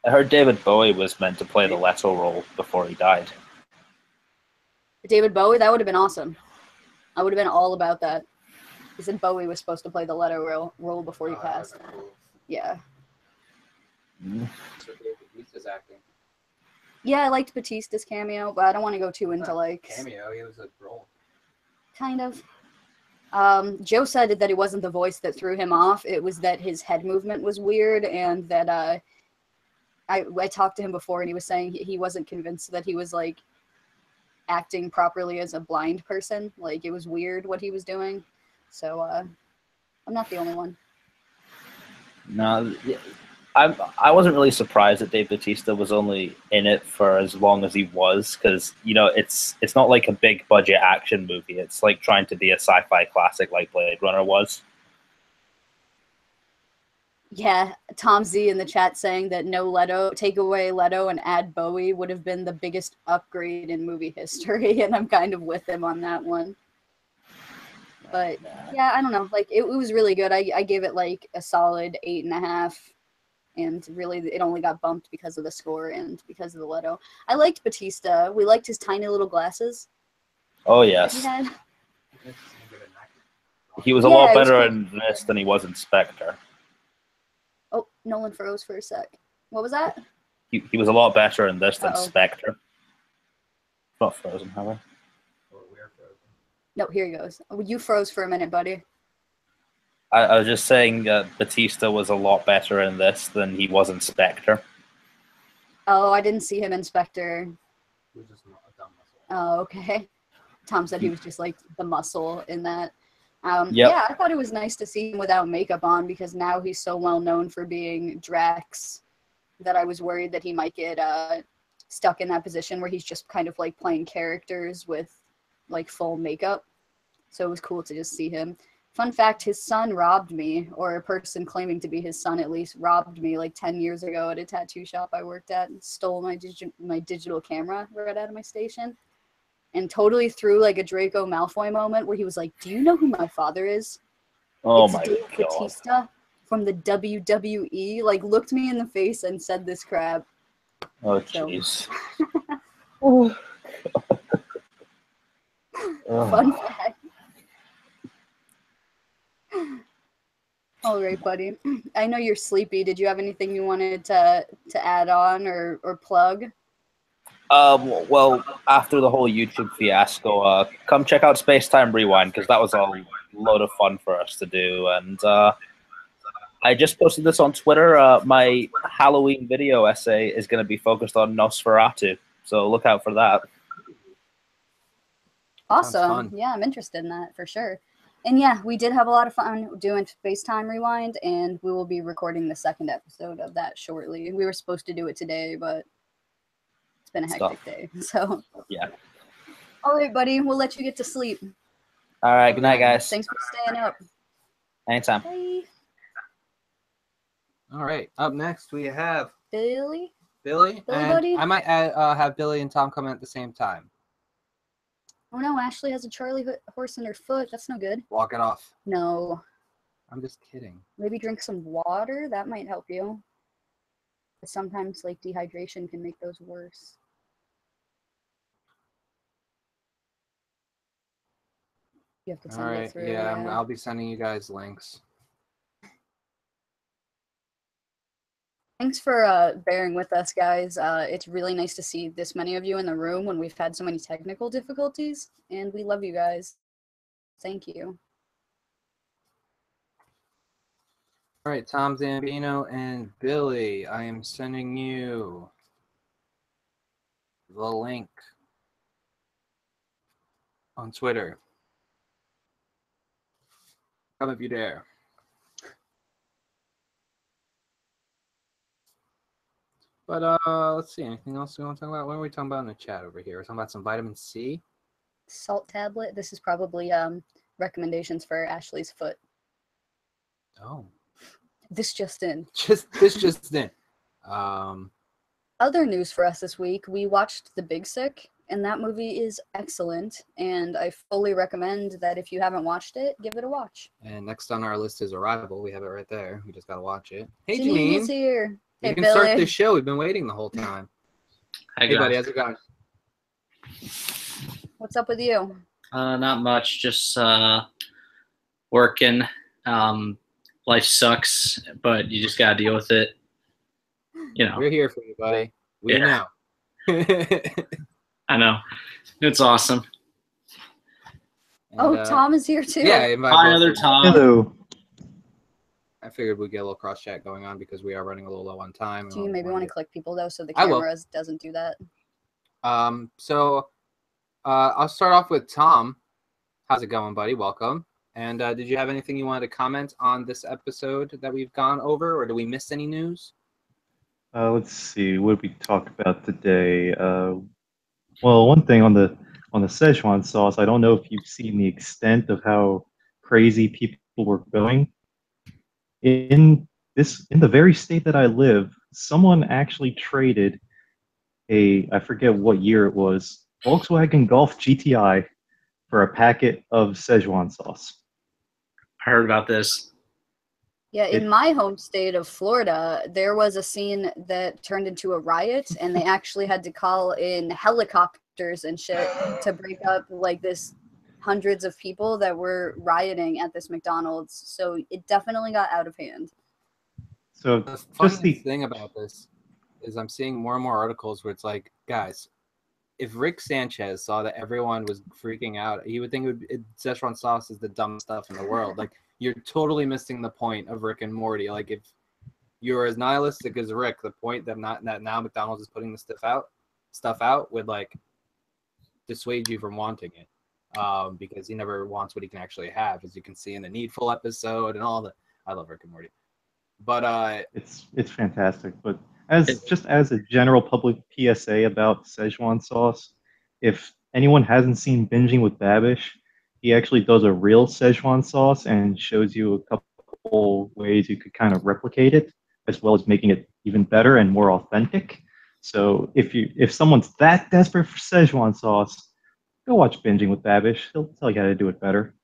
I heard David Bowie was meant to play the Leto role before he died. David Bowie, that would have been awesome. I would have been all about that. He said Bowie was supposed to play the Leto role before he passed. Cool. Yeah. So David Bautista's acting. Yeah, I liked Batista's cameo, but I don't want to go too into like Cameo. He was a role. kind of. Joe said that it wasn't the voice that threw him off. It was that his head movement was weird, and that I talked to him before, and he was saying he wasn't convinced that he was like acting properly as a blind person. Like, it was weird what he was doing. So I'm not the only one. No, I wasn't really surprised that Dave Bautista was only in it for as long as he was, because it's not like a big budget action movie. It's like trying to be a sci-fi classic like Blade Runner was. Yeah, Tom Z in the chat saying that no Leto, take away Leto and add Bowie would have been the biggest upgrade in movie history, and I'm kind of with him on that one. But yeah, I don't know. Like, it was really good. I gave it like a solid 8.5. And really, it only got bumped because of the score and because of the Leto. I liked Batista. We liked his tiny little glasses. Oh He yes, had. he was a Yeah, lot it was better cool. in this than he was in Spectre. Oh, Nolan froze for a sec. What was that? He was a lot better in this than Uh-oh. Spectre. Not frozen, have I? No, here he goes. Oh, you froze for a minute, buddy. I was just saying Batista was a lot better in this than he was in Spectre. Oh, I didn't see him in Spectre. He was just a dumb muscle. Oh, okay. Tom said he was just like the muscle in that. Yep. Yeah, I thought it was nice to see him without makeup on, because now he's so well known for being Drax that I was worried that he might get stuck in that position where he's just kind of like playing characters with like full makeup. So it was cool to just see him. Fun fact, his son robbed me, or a person claiming to be his son at least, robbed me like 10 years ago at a tattoo shop I worked at and stole my digital camera right out of my station. And totally threw like a Draco Malfoy moment where he was like, "Do you know who my father is? Oh It's my Dave god. Bautista from the WWE." Like, looked me in the face and said this crap. Oh So- jeez. Fun fact. All right, buddy. I know you're sleepy. Did you have anything you wanted to add on or plug? Well, after the whole YouTube fiasco, come check out Space Time Rewind because that was a load of fun for us to do. And I just posted this on Twitter. My Halloween video essay is going to be focused on Nosferatu, so look out for that. Awesome. Yeah, I'm interested in that for sure. And yeah, we did have a lot of fun doing FaceTime Rewind, and we will be recording the second episode of that shortly. We were supposed to do it today, but it's been a hectic day. So Yeah. all right, buddy, we'll let you get to sleep. All right. Good night, guys. Thanks for staying up. Anytime. Bye. All right. Up next, we have Billy? Billy. Billy, And buddy? I might have Billy and Tom come in at the same time. Oh no, Ashley has a Charlie horse in her foot. That's no good. Walk it off. No. I'm just kidding. Maybe drink some water. That might help you. But sometimes like dehydration can make those worse. You have to All send it right. through. Yeah, I'll be sending you guys links. Thanks for bearing with us, guys. It's really nice to see this many of you in the room when we've had so many technical difficulties, and we love you guys. Thank you. All right, Tom Zambino and Billy, I am sending you the link on Twitter. Come if you dare. But let's see. Anything else we want to talk about? What are we talking about in the chat over here? We're talking about some vitamin C. Salt tablet. This is probably recommendations for Ashley's foot. Oh, This just in. just in. Other news for us this week, we watched The Big Sick, and that movie is excellent, and I fully recommend that if you haven't watched it, give it a watch. And next on our list is Arrival. We have it right there. We just got to watch it. Hey, Janine is Janine. here. You Hey, can Billy. start this show. We've been waiting the whole time. Hey, buddy. How's it going? What's up with you? Not much, just working. Life sucks, but you just gotta deal with it. You know. We're here for you, buddy. We Yeah. know. I know. It's awesome. And, Tom is here too. Yeah, I invite Hi, both other of you. Tom. Hello. I figured we'd get a little cross chat going on because we are running a little low on time. Do you maybe want to click people though, so the I will. camera doesn't do that? So I'll start off with Tom. How's it going, buddy? Welcome. And did you have anything you wanted to comment on this episode that we've gone over, or did we miss any news? Let's see. What did we talk about today? Well, one thing on the Szechuan sauce. I don't know if you've seen the extent of how crazy people were going. In the very state that I live, someone actually traded I forget what year it was, Volkswagen Golf GTI for a packet of Szechuan sauce. I heard about this. Yeah, in my home state of Florida, there was a scene that turned into a riot, and they actually had to call in helicopters and shit to break up like this hundreds of people that were rioting at this McDonald's. So it definitely got out of hand. So The just funniest thing about this is I'm seeing more and more articles where it's like, guys, if Rick Sanchez saw that everyone was freaking out, he would think Szechuan sauce is the dumbest stuff in the world. Like, you're totally missing the point of Rick and Morty. Like, if you're as nihilistic as Rick, the point that now McDonald's is putting the stuff out would like dissuade you from wanting it, because he never wants what he can actually have, as you can see in the Needful episode and all the. I love Rick and Morty, but it's fantastic. But as a general public PSA about Szechuan sauce, if anyone hasn't seen Binging with Babish, he actually does a real Szechuan sauce and shows you a couple ways you could kind of replicate it, as well as making it even better and more authentic. So if someone's that desperate for Szechuan sauce, go watch Binging with Babish. He'll tell you how to do it better.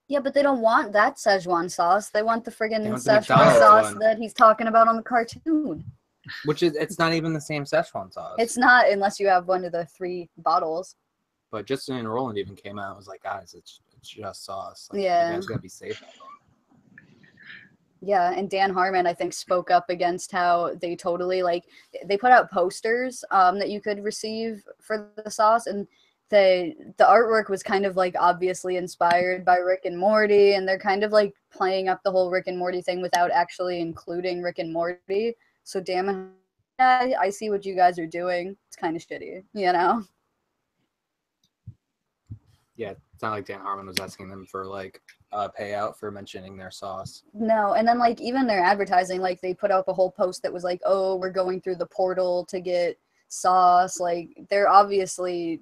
Yeah, but they don't want that Szechuan sauce. They want the friggin' They want the Szechuan McDonald's sauce one. that he's talking about on the cartoon. Which is, it's not even the same Szechuan sauce. It's not unless you have one of the 3 bottles. But Justin and Roland even came out and was like, guys, it's just sauce. Like, Yeah. You guys gotta be safe. Yeah, and Dan Harmon, I think, spoke up against how they totally, like, they put out posters that you could receive for the sauce, and the artwork was kind of, like, obviously inspired by Rick and Morty, and they're kind of, like, playing up the whole Rick and Morty thing without actually including Rick and Morty. So, damn it, I see what you guys are doing. It's kind of shitty, you know? Yeah, it's not like Dan Harmon was asking them for, like, a payout for mentioning their sauce. No, and then, like, even their advertising, like, they put up a whole post that was like, oh, we're going through the portal to get sauce. Like, they're obviously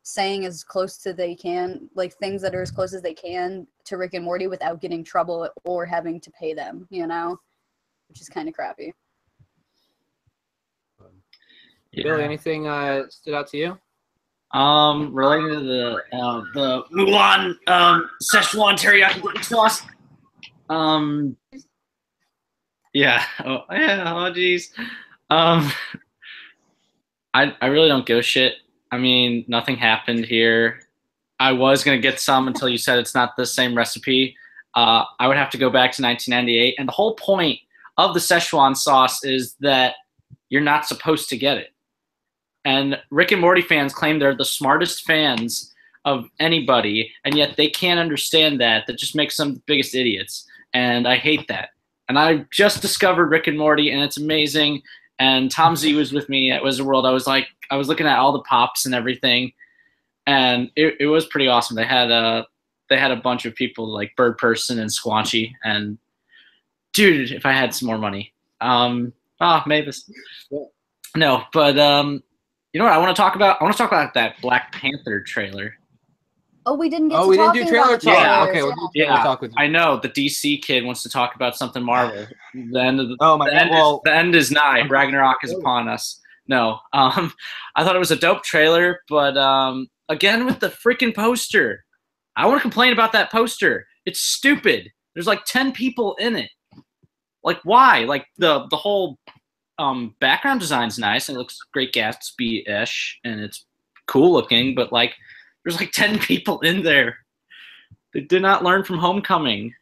saying as close to they can, like, things that are as close as they can to Rick and Morty without getting trouble or having to pay them, you know? Which is kind of crappy. Billy, anything stood out to you? Related to the Mulan Szechuan teriyaki dipping sauce. Yeah. Oh geez. I really don't give a shit. I mean, nothing happened here. I was gonna get some until you said it's not the same recipe. I would have to go back to 1998, and the whole point of the Szechuan sauce is that you're not supposed to get it. And Rick and Morty fans claim they're the smartest fans of anybody, and yet they can't understand that. That just makes them the biggest idiots. And I hate that. And I just discovered Rick and Morty, and it's amazing. And Tom Z was with me at Wizard World. I was looking at all the pops and everything, and it was pretty awesome. They had a bunch of people like Bird Person and Squanchy. And dude, if I had some more money, Mavis. No, but you know what I want to talk about? I want to talk about that Black Panther trailer. Oh, we didn't get to we didn't do talking trailer about the talk. trailers. Okay, we'll do trailer talk with you. I know the DC kid wants to talk about something Marvel. The end of the end is nigh. Ragnarok is upon us. No, I thought it was a dope trailer, but again with the freaking poster, I want to complain about that poster. It's stupid. There's like 10 people in it. Like why? Like the whole background design's nice and it looks great Gatsby-ish and it's cool looking, but like there's like 10 people in there. They did not learn from Homecoming.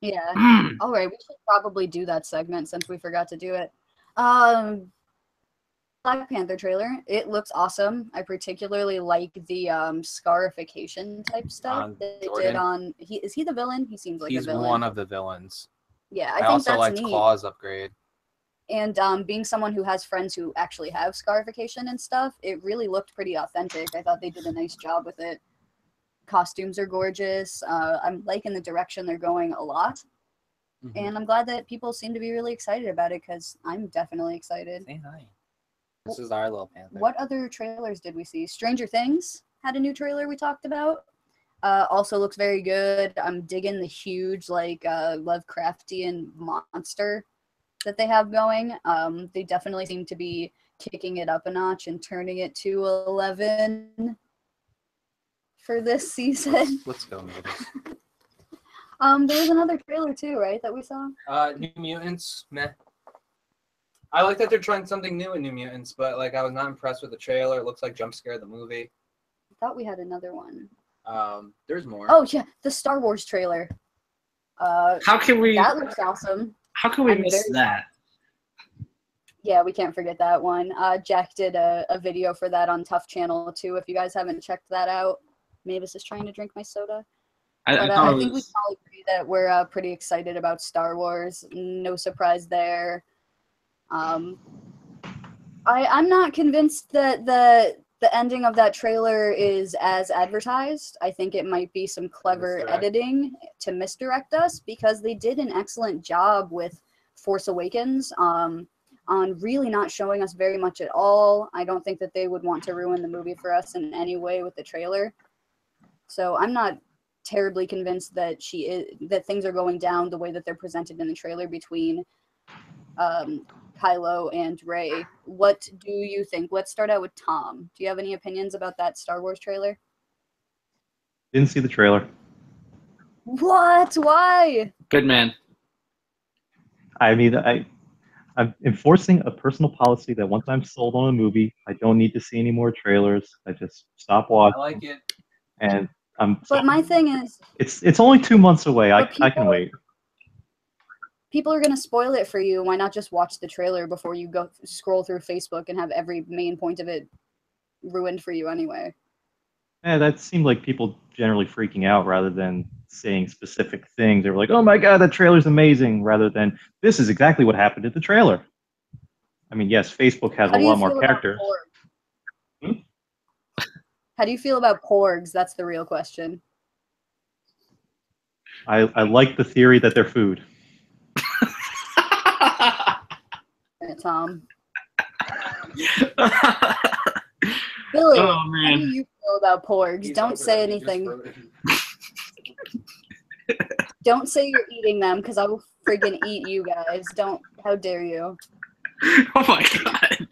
Yeah. All right, we should probably do that segment since we forgot to do it. Black Panther trailer. It looks awesome. I particularly like the scarification type stuff they did on. Is he the villain? He seems like a villain. He's one of the villains. Yeah, I I think also that's liked neat. Claw's upgrade. And being someone who has friends who actually have scarification and stuff, it really looked pretty authentic. I thought they did a nice job with it. Costumes are gorgeous. I'm liking the direction they're going a lot. Mm-hmm. And I'm glad that people seem to be really excited about it because I'm definitely excited. Say hi. This is our little panther. What other trailers did we see? Stranger Things had a new trailer we talked about. Also looks very good. I'm digging the huge like Lovecraftian monster that they have going. They definitely seem to be kicking it up a notch and turning it to 11 for this season. Let's go, Mavis. There was another trailer too, right, that we saw? New Mutants, meh. I like that they're trying something new in New Mutants, but like I was not impressed with the trailer. It looks like Jump Scare the movie. I thought we had another one. There's more. Oh yeah, the Star Wars trailer. How can we? That looks awesome. How can we miss that? Yeah, we can't forget that one. Jack did a video for that on Tough Channel too. If you guys haven't checked that out, Mavis is trying to drink my soda. I think we can all agree that we're pretty excited about Star Wars. No surprise there. I'm not convinced that the ending of that trailer is as advertised. I think it might be some clever editing to misdirect us because they did an excellent job with Force Awakens. On on really not showing us very much at all. I don't think that they would want to ruin the movie for us in any way with the trailer. So I'm not terribly convinced that that things are going down the way that they're presented in the trailer between Kylo and Rey. What do you think? Let's start out with Tom. Do you have any opinions about that Star Wars trailer? Didn't see the trailer. What? Why? Good man. I mean, I'm enforcing a personal policy that once I'm sold on a movie, I don't need to see any more trailers. I just stop watching. I like it. And But my thing is, it's only 2 months away. I can wait. People are going to spoil it for you. Why not just watch the trailer before you go scroll through Facebook and have every main point of it ruined for you anyway? Yeah, that seemed like people generally freaking out rather than saying specific things. They were like, "Oh my god, that trailer's amazing," rather than "This is exactly what happened in the trailer." I mean, yes, Facebook has a lot more characters. How do you feel about porgs? That's the real question. I like the theory that they're food. Tom. Billy, Oh, how man. do you feel about porgs? Don't say anything. Don't say you're eating them, because I will friggin' eat you guys. Don't. How dare you? Oh my god.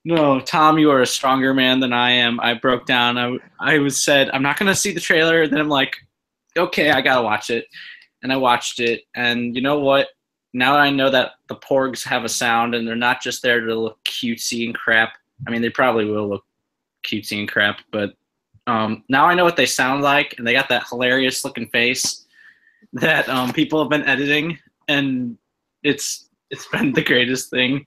No, Tom, you are a stronger man than I am. I broke down. I was said, I'm not going to see the trailer. Then I'm like, okay, I got to watch it. And I watched it. And you know what? Now that I know that the porgs have a sound and they're not just there to look cutesy and crap. I mean, they probably will look cutesy and crap. But now I know what they sound like. And they got that hilarious looking face that people have been editing. And it's been the greatest thing.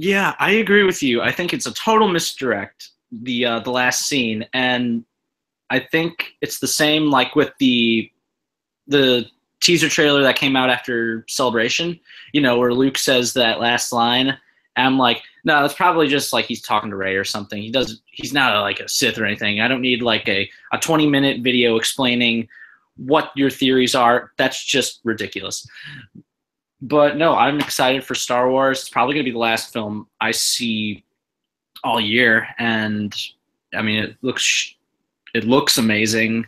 Yeah, I agree with you. I think it's a total misdirect, the last scene, and I think it's the same like with the teaser trailer that came out after Celebration, you know, where Luke says that last line. And I'm like, no, it's probably just like he's talking to Rey or something. He's not like a Sith or anything. I don't need like a 20-minute video explaining what your theories are. That's just ridiculous. But no, I'm excited for Star Wars. It's probably going to be the last film I see all year, and I mean, it looks amazing.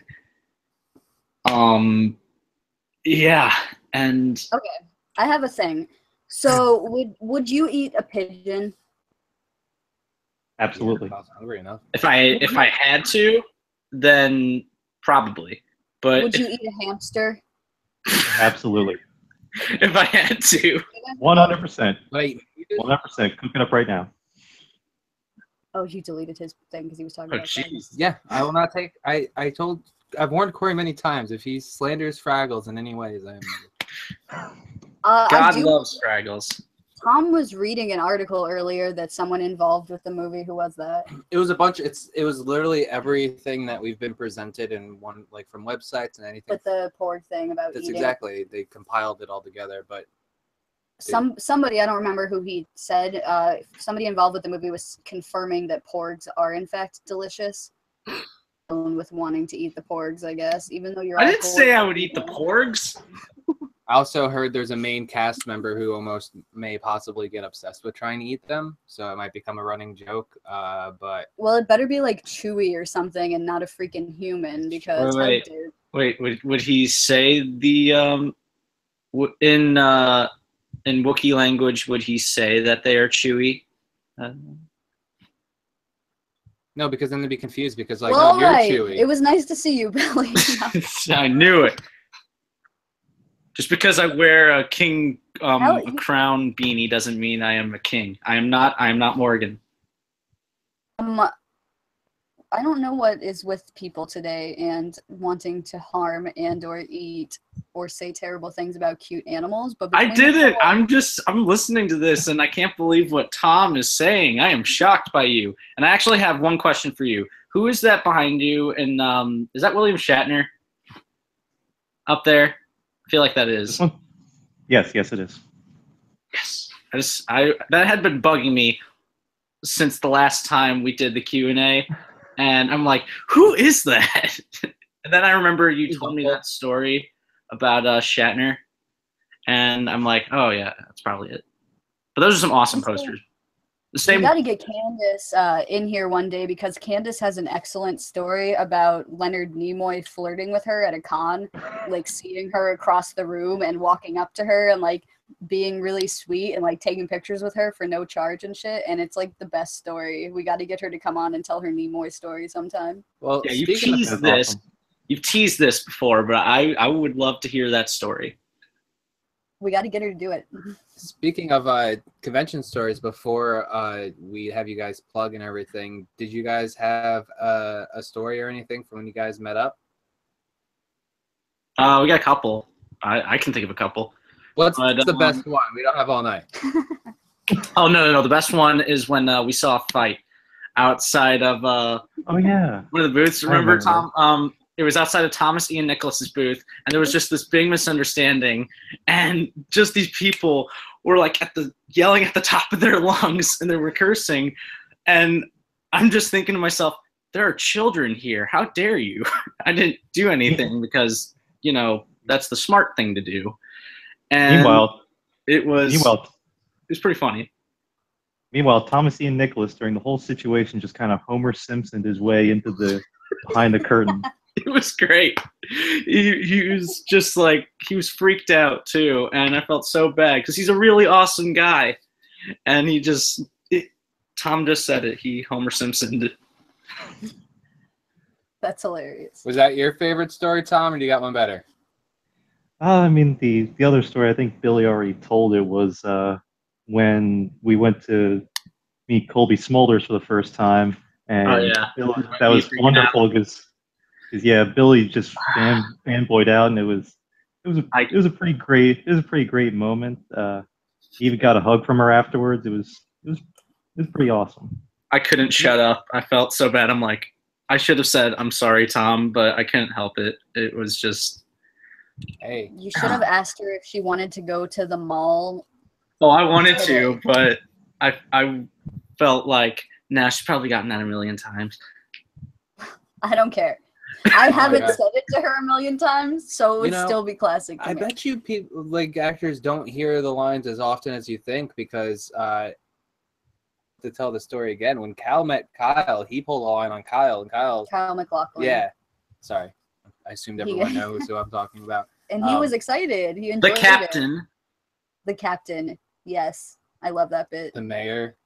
Yeah, and Okay, I have a thing. So, would you eat a pigeon? Absolutely. Yeah, if I was hungry enough. if I had to, then probably. But Would you eat a hamster? Absolutely. if I had to, 100%. Wait, 100%. Cook it up right now. Oh, you deleted his thing because he was talking oh about that. jeez. yeah, I will not take. I've warned Corey many times. If he slanders Fraggles in any ways, God loves Fraggles. Tom was reading an article earlier that someone involved with the movie. Who was that? It was a bunch. It was literally everything that we've been presented in one, like from websites and anything. With the porg thing about That's eating. exactly. They compiled it all together, but Somebody, I don't remember who he said, somebody involved with the movie was confirming that porgs are in fact delicious. With wanting to eat the porgs, I guess, even though you're. I all didn't say I would eat the porgs. I also heard there's a main cast member who almost may possibly get obsessed with trying to eat them, so it might become a running joke. But Well, it better be like Chewie or something, and not a freaking human, because Wait. how dare- Wait, would he say the in Wookiee language? Would he say that they are chewy? no, because then they'd be confused because like, Well, no, you're alright. Chewy. It was nice to see you, Billy. I knew it. Just because I wear a king a crown beanie doesn't mean I am a king. I am not Morgan. I don't know what is with people today and wanting to harm and or eat or say terrible things about cute animals, but I didn't. I'm listening to this and I can't believe what Tom is saying. I am shocked by you. And I actually have one question for you. Who is that behind you? And is that William Shatner up there? I feel like that is. Yes, it is. Yes. That had been bugging me since the last time we did the Q&A. And I'm like, who is that? And then I remember you told me that story about Shatner. And I'm like, oh yeah, that's probably it. But those are some awesome posters. The We same. got to get Candace in here one day because Candace has an excellent story about Leonard Nimoy flirting with her at a con, like seeing her across the room and walking up to her and like being really sweet and like taking pictures with her for no charge and shit. And it's like the best story. We got to get her to come on and tell her Nimoy story sometime. Well, Yeah, you've speaking of teased That's this. awesome. You've teased this before, but I would love to hear that story. We got to get her to do it. Speaking of convention stories, before we have you guys plug and everything, did you guys have a story or anything from when you guys met up? We got a couple. I can think of a couple. What's But, the best one? We don't have all night. Oh no! The best one is when we saw a fight outside of Oh yeah. one of the booths. I Remember, remember. Tom? It was outside of Thomas Ian Nicholas's booth, and there was just this big misunderstanding, and just these people were like yelling at the top of their lungs, and they were cursing, and I'm just thinking to myself, there are children here. How dare you? I didn't do anything because that's the smart thing to do. And Meanwhile, it was meanwhile, pretty funny. meanwhile, Thomas Ian Nicholas during the whole situation just kind of Homer Simpsoned his way into the behind the curtain. It was great. He was just like, he was freaked out too, and I felt so bad because he's a really awesome guy, and Tom just said it. He Homer Simpsoned it. That's hilarious. Was that your favorite story, Tom, or do you got one better? I mean, the other story, I think Billy already told it, was when we went to meet Colby Smulders for the first time, and Oh, yeah. That was wonderful because yeah, Billy just fanboyed out, and it was a pretty great moment. He even got a hug from her afterwards. It was pretty awesome. I couldn't shut up. I felt so bad. I'm like, I should have said, I'm sorry, Tom, but I couldn't help it. It was just. Hey, You should have asked her if she wanted to go to the mall. Oh, I wanted to, but I felt like, nah, she's probably gotten that a million times. I don't care. I haven't yeah. said it to her a million times, so it would You know, still be classic to I me. bet you people, like actors, don't hear the lines as often as you think because to tell the story again, when Cal met Kyle, he pulled a line on Kyle, and Kyle McLaughlin. Yeah, sorry, I assumed everyone knows who I'm talking about. And he was excited. He enjoyed The captain. it. The captain. Yes. I love that bit. The mayor,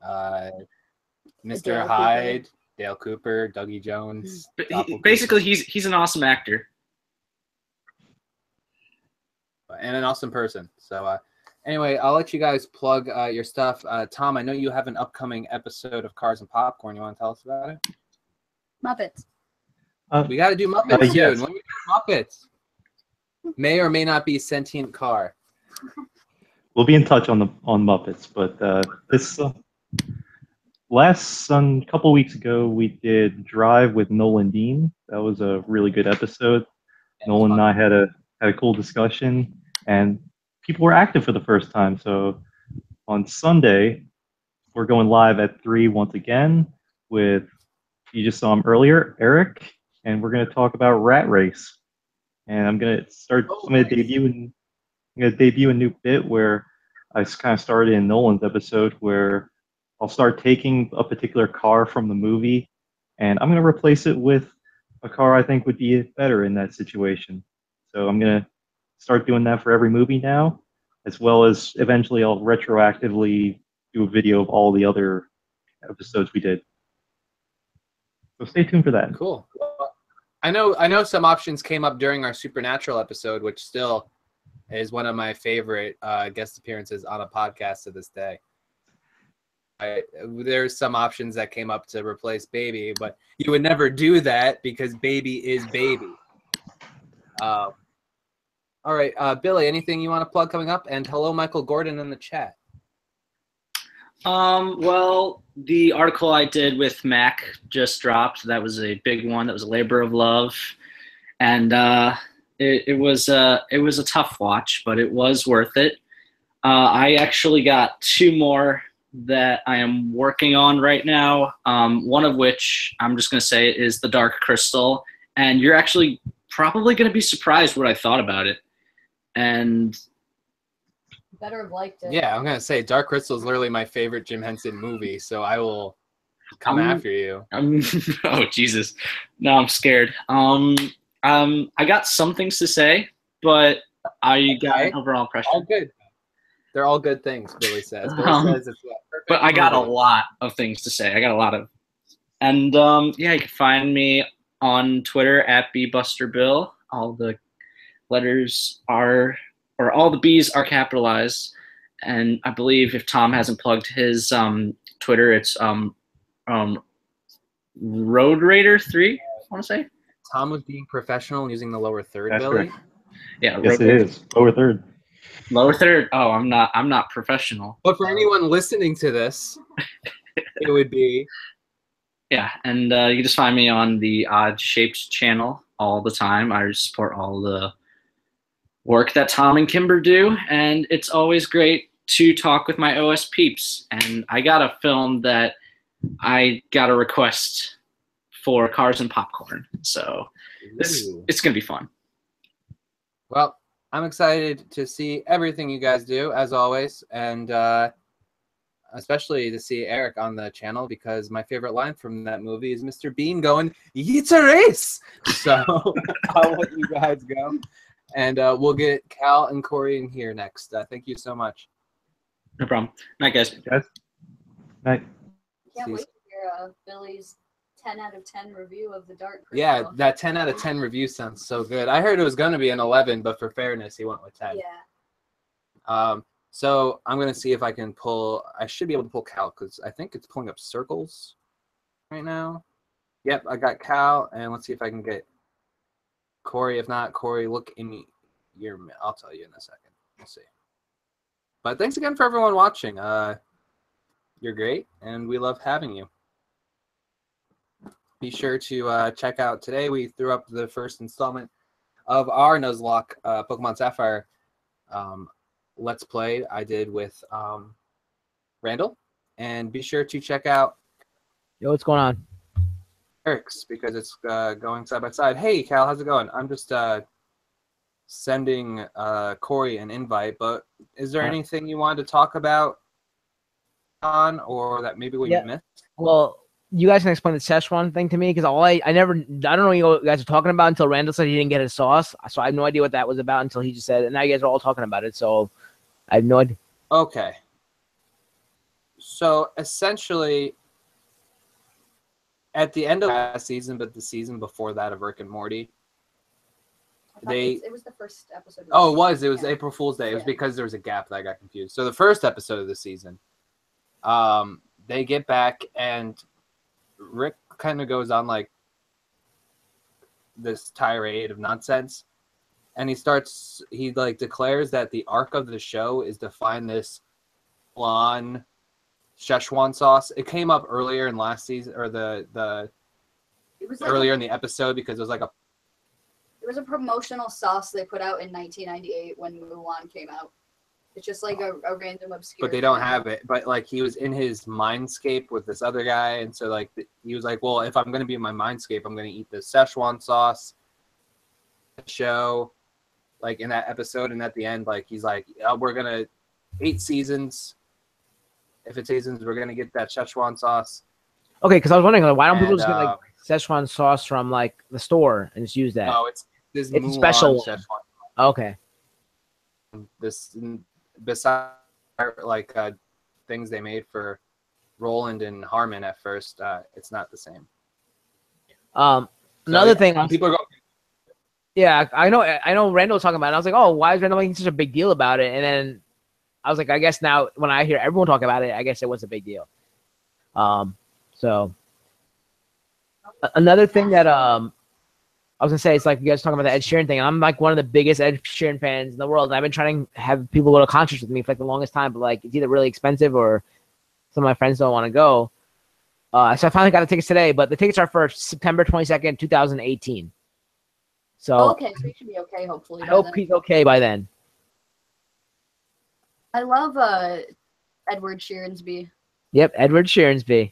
Mr. Dale Hyde, Cooper. Dale Cooper, Dougie Jones. But Doppel basically, Cooper, he's an awesome actor. and an awesome person. So anyway, I'll let you guys plug your stuff. Tom, I know you have an upcoming episode of Cars and Popcorn. You want to tell us about it? Muppets. We got to do Muppets soon. yes. When we do Muppets, may or may not be sentient car. We'll be in touch on Muppets, but this last couple weeks ago we did Drive with Nolan Dean. That was a really good episode. Nolan and I had a cool discussion, and people were active for the first time. So on Sunday, we're going live at 3 once again with, you just saw him earlier, Eric, and we're going to talk about Rat Race. And I'm going to debut a new bit where I kind of started in Nolan's episode where I'll start taking a particular car from the movie and I'm going to replace it with a car I think would be better in that situation. So I'm going to start doing that for every movie now, as well as eventually I'll retroactively do a video of all the other episodes we did. So stay tuned for that. Cool. Well, I know some options came up during our Supernatural episode, which still is one of my favorite guest appearances on a podcast to this day. There's some options that came up to replace Baby, but you would never do that because Baby is Baby. All right, Billy, anything you want to plug coming up? And hello, Michael Gordon in the chat. Well, the article I did with Mac just dropped. That was a big one. That was a labor of love, and it was a tough watch, but it was worth it. I actually got 2 more that I am working on right now. One of which I'm just going to say is The Dark Crystal, and you're actually probably going to be surprised what I thought about it. and Better have liked it. Yeah, I'm gonna say Dark Crystal is literally my favorite Jim Henson movie, so I will come after you. Oh Jesus, no, I'm scared. I got some things to say, but I got an overall impression. All good. They're all good things, Billy says. Billy says it's a perfect but I got a movie. lot of things to say. I got a lot of, and yeah, you can find me on Twitter at bbusterbill. All the letters are, or all the B's are capitalized, and I believe if Tom hasn't plugged his Twitter, it's Road Raider 3. I want to say Tom was being professional and using the lower third, That's Billy. correct. yeah. Yes, it is. Lower third. Lower third. Oh, I'm not professional. But for anyone listening to this, it would be Yeah, and you can just find me on the Odd Shaped channel all the time. I support all the work that Tom and Kimber do, and it's always great to talk with my OS peeps. And I got a film that I got a request for Cars and Popcorn, so it's gonna be fun. Well, I'm excited to see everything you guys do, as always, and especially to see Eric on the channel, because my favorite line from that movie is Mr. Bean going, "It's a race!" So I'll let you guys go, and we'll get Cal and Corey in here next. Thank you so much. No problem. Night, guys. Yes. Night. Can't wait to hear Billy's 10 out of 10 review of the Dark Crystal. Yeah, that 10 out of 10 review sounds so good. I heard it was going to be an 11, but for fairness, he went with 10. Yeah. So I'm going to see if I can pull, I should be able to pull Cal, because I think it's pulling up circles right now. Yep, I got Cal, and let's see if I can get Corey. If not, Corey, look in your, I'll tell you in a second. We'll see. But thanks again for everyone watching. You're great, and we love having you. Be sure to check out today. We threw up the first installment of our Nuzlocke Pokemon Sapphire Let's Play I did with Randall. And be sure to check out Yo, what's going on? Eric's, because it's going side by side. Hey, Cal, how's it going? I'm just sending Corey an invite, but is there anything you wanted to talk about on, or that maybe we missed? Well, you guys can explain the Szechuan thing to me, because I don't know what you guys are talking about until Randall said he didn't get his sauce. So I have no idea what that was about until he just said it. And now you guys are all talking about it, so I have no idea. Okay. So essentially, at the end of last season, but the season before that of Rick and Morty, It was the first episode. Oh, it was. It was Yeah. April Fool's Day. It was because there was a gap that I got confused. So the first episode of the season, they get back and Rick kind of goes on like this tirade of nonsense, and he like declares that the arc of the show is to find this blonde Szechuan sauce. It came up earlier in last season, or It was like earlier in the episode, because it was like It was a promotional sauce they put out in 1998 when Mulan came out. It's just like a random obscure. but they don't have it. But like he was in his mindscape with this other guy, and so like he was like, well, if I'm gonna be in my mindscape, I'm gonna eat the Szechuan sauce. Show, like in that episode, and at the end, like he's like, we're gonna 8 seasons. If it's seasons, we're gonna get that Szechuan sauce. Okay, because I was wondering, like, why don't people And, just get like Szechuan sauce from like the store and just use that? Oh, it's this It's a Mulan special one. Szechuan. Okay. This besides like things they made for Roland and Harmon at first, it's not the same. Another thing, people are going. yeah, I know Randall was talking about it. I was like, oh, why is Randall making such a big deal about it? And then I was like, I guess now when I hear everyone talk about it, I guess it was a big deal. So another thing that I was gonna say, it's like you guys talking about the Ed Sheeran thing. I'm like one of the biggest Ed Sheeran fans in the world. And I've been trying to have people go to concerts with me for like the longest time, but like it's either really expensive or some of my friends don't want to go. So I finally got the tickets today, but the tickets are for September 22nd, 2018. So okay, so he should be okay, hopefully. I hope he's okay by then. I love Edward Sheeransby. Yep, Edward Sheeransby.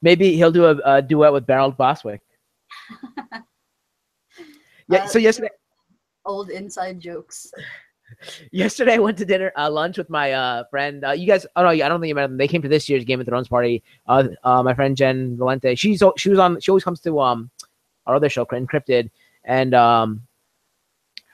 Maybe he'll do a duet with Beryl Boswick. Yeah. So yesterday, Old inside jokes. Yesterday, I went to lunch with my friend. You guys, oh no, I don't think you met them. They came to this year's Game of Thrones party. My friend Jen Valente. She always comes to our other show, Encrypted, and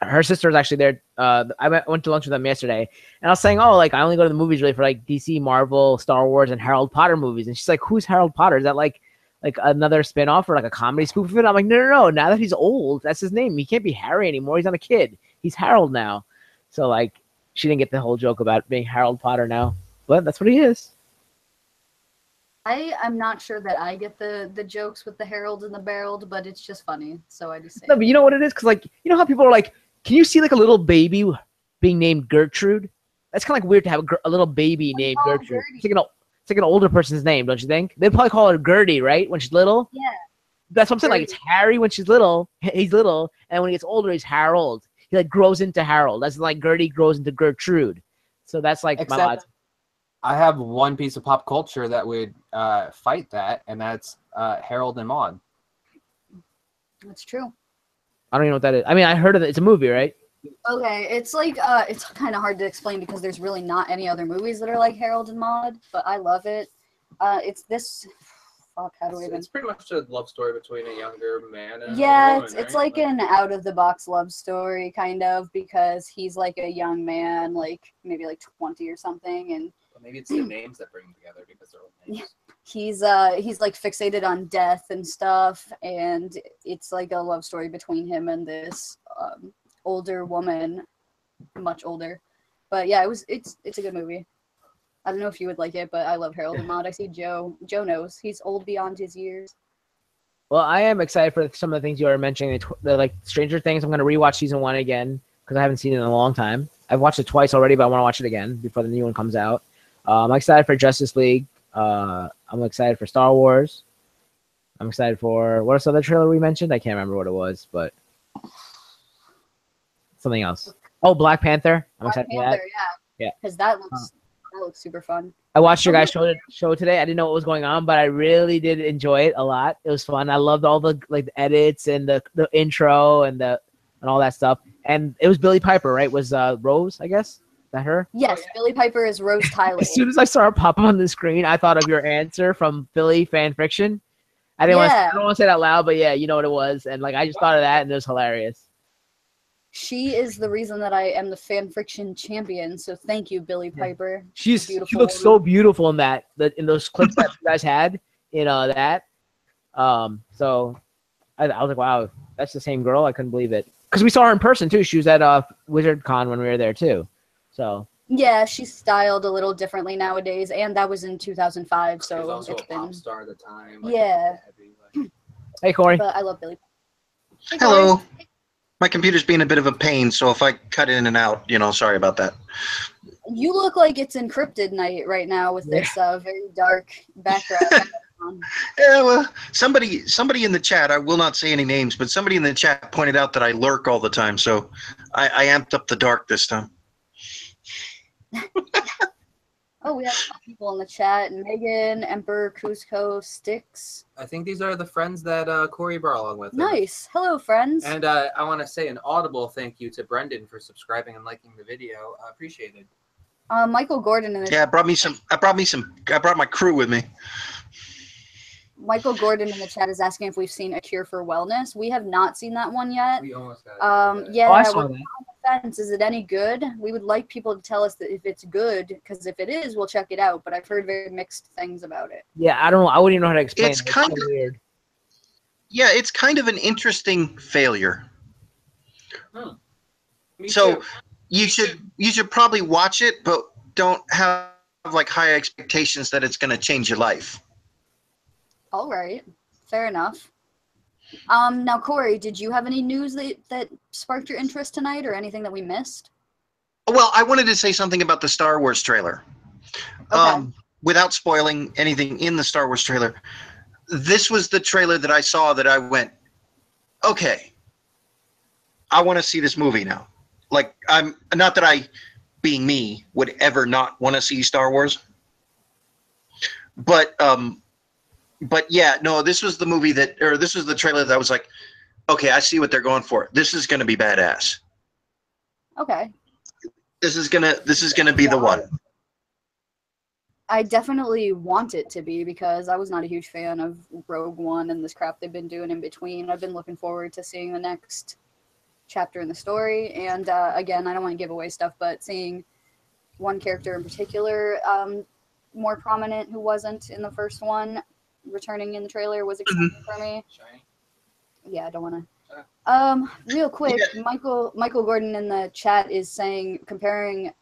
her sister was actually there. I went to lunch with them yesterday, and I was saying, oh, like I only go to the movies really for like DC, Marvel, Star Wars, and Harold Potter movies. And she's like, who's Harold Potter? Is that like another spinoff or like a comedy spoof of it? I'm like, no. Now that he's old, that's his name. He can't be Harry anymore. He's not a kid. He's Harold now. So like, she didn't get the whole joke about being Harold Potter now, but that's what he is. I'm not sure that I get the jokes with the Harold and the Barreled, but it's just funny, so I just say. No, but you know what it is? Because like, you know how people are like, can you see like a little baby being named Gertrude? That's kind of like weird to have a little baby named Gertrude. It's like an older person's name, don't you think? They'd probably call her Gertie, right? When she's little. Yeah. That's what I'm saying. Like it's Harry when she's little. He's little, and when he gets older, he's Harold. He like grows into Harold. That's like Gertie grows into Gertrude. So that's like my odds. I have one piece of pop culture that would fight that, and that's Harold and Maude. That's true. I don't even know what that is. I mean, I heard of it. It's a movie, right? Okay, it's like it's kind of hard to explain because there's really not any other movies that are like Harold and Maude, but I love it. It's this. Fuck, how do we even? It's pretty much a love story between a younger man and yeah, a woman, it's right? like an out of the box love story kind of because he's like a young man, like maybe like 20 or something, and maybe it's the names that bring them together because they're old names. He's like fixated on death and stuff, and it's like a love story between him and this older woman, much older. But yeah, it's a good movie. I don't know if you would like it, but I love Harold and Maude. I see Joe knows. He's old beyond his years. Well, I am excited for some of the things you were mentioning. The like Stranger Things, I'm going to rewatch season 1 again because I haven't seen it in a long time. I've watched it twice already, but I want to watch it again before the new one comes out. I'm excited for Justice League. I'm excited for Star Wars. I'm excited for what was the other trailer we mentioned? I can't remember what it was, but something else. Oh, Black Panther. I'm excited for that. Yeah. Because that looks super fun. I watched your guys' show today. I didn't know what was going on, but I really did enjoy it a lot. It was fun. I loved all the like the edits and the intro and all that stuff. And it was Billie Piper, right? Was Rose, I guess? Is that her? Yes, Billie Piper is Rose Tyler. As soon as I saw her pop up on the screen, I thought of your answer from Philly Fan Fiction. I don't want to say it out loud, but yeah, you know what it was. And like I just thought of that, and it was hilarious. She is the reason that I am the fan fiction champion. So thank you, Billie Piper. She looks so beautiful in in those clips that you guys had in that. So I was like, wow, that's the same girl. I couldn't believe it because we saw her in person too. She was at WizardCon when we were there too. So yeah, she's styled a little differently nowadays, and that was in 2005. So she was also it's a pop star at the time. Hey, Corey. But I love Billie. Hey, hello. My computer's being a bit of a pain, so if I cut in and out, sorry about that. You look like it's encrypted night right now with this very dark background. Yeah, well, somebody in the chat, I will not say any names, but somebody in the chat pointed out that I lurk all the time, so I amped up the dark this time. Oh, we have people in the chat. Megan, Emperor, Cusco, Styx. I think these are the friends that Corey brought along with him. Nice. Hello, friends. And I want to say an audible thank you to Brendan for subscribing and liking the video. Appreciated. Michael Gordon in the I brought my crew with me. Michael Gordon in the chat is asking if we've seen A Cure for Wellness. We have not seen that one yet. We almost got it. Yeah, I saw that. On the fence. Is it any good? We would like people to tell us that if it's good, because if it is, we'll check it out. But I've heard very mixed things about it. Yeah, I don't know. I wouldn't even know how to explain It's it. kind so of weird. Yeah, it's kind of an interesting failure. Me So too. you should probably watch it, but don't have like high expectations that it's going to change your life. All right. Fair enough. Now, Corey, did you have any news that sparked your interest tonight or anything that we missed? Well, I wanted to say something about the Star Wars trailer. Okay. Without spoiling anything in the Star Wars trailer, this was the trailer that I saw that I went, okay, I want to see this movie now. Like, I'm not that I, being me, would ever not want to see Star Wars. But yeah, no, this was the movie this was the trailer that I was like, okay, I see what they're going for. This is going to be badass. Okay. This is gonna be the one. I definitely want it to be because I was not a huge fan of Rogue One and this crap they've been doing in between. I've been looking forward to seeing the next chapter in the story. And again, I don't want to give away stuff, but seeing one character in particular more prominent who wasn't in the first one returning in the trailer was exciting for me. Shiny. Yeah, I don't want to. Real quick, Michael Gordon in the chat is saying comparing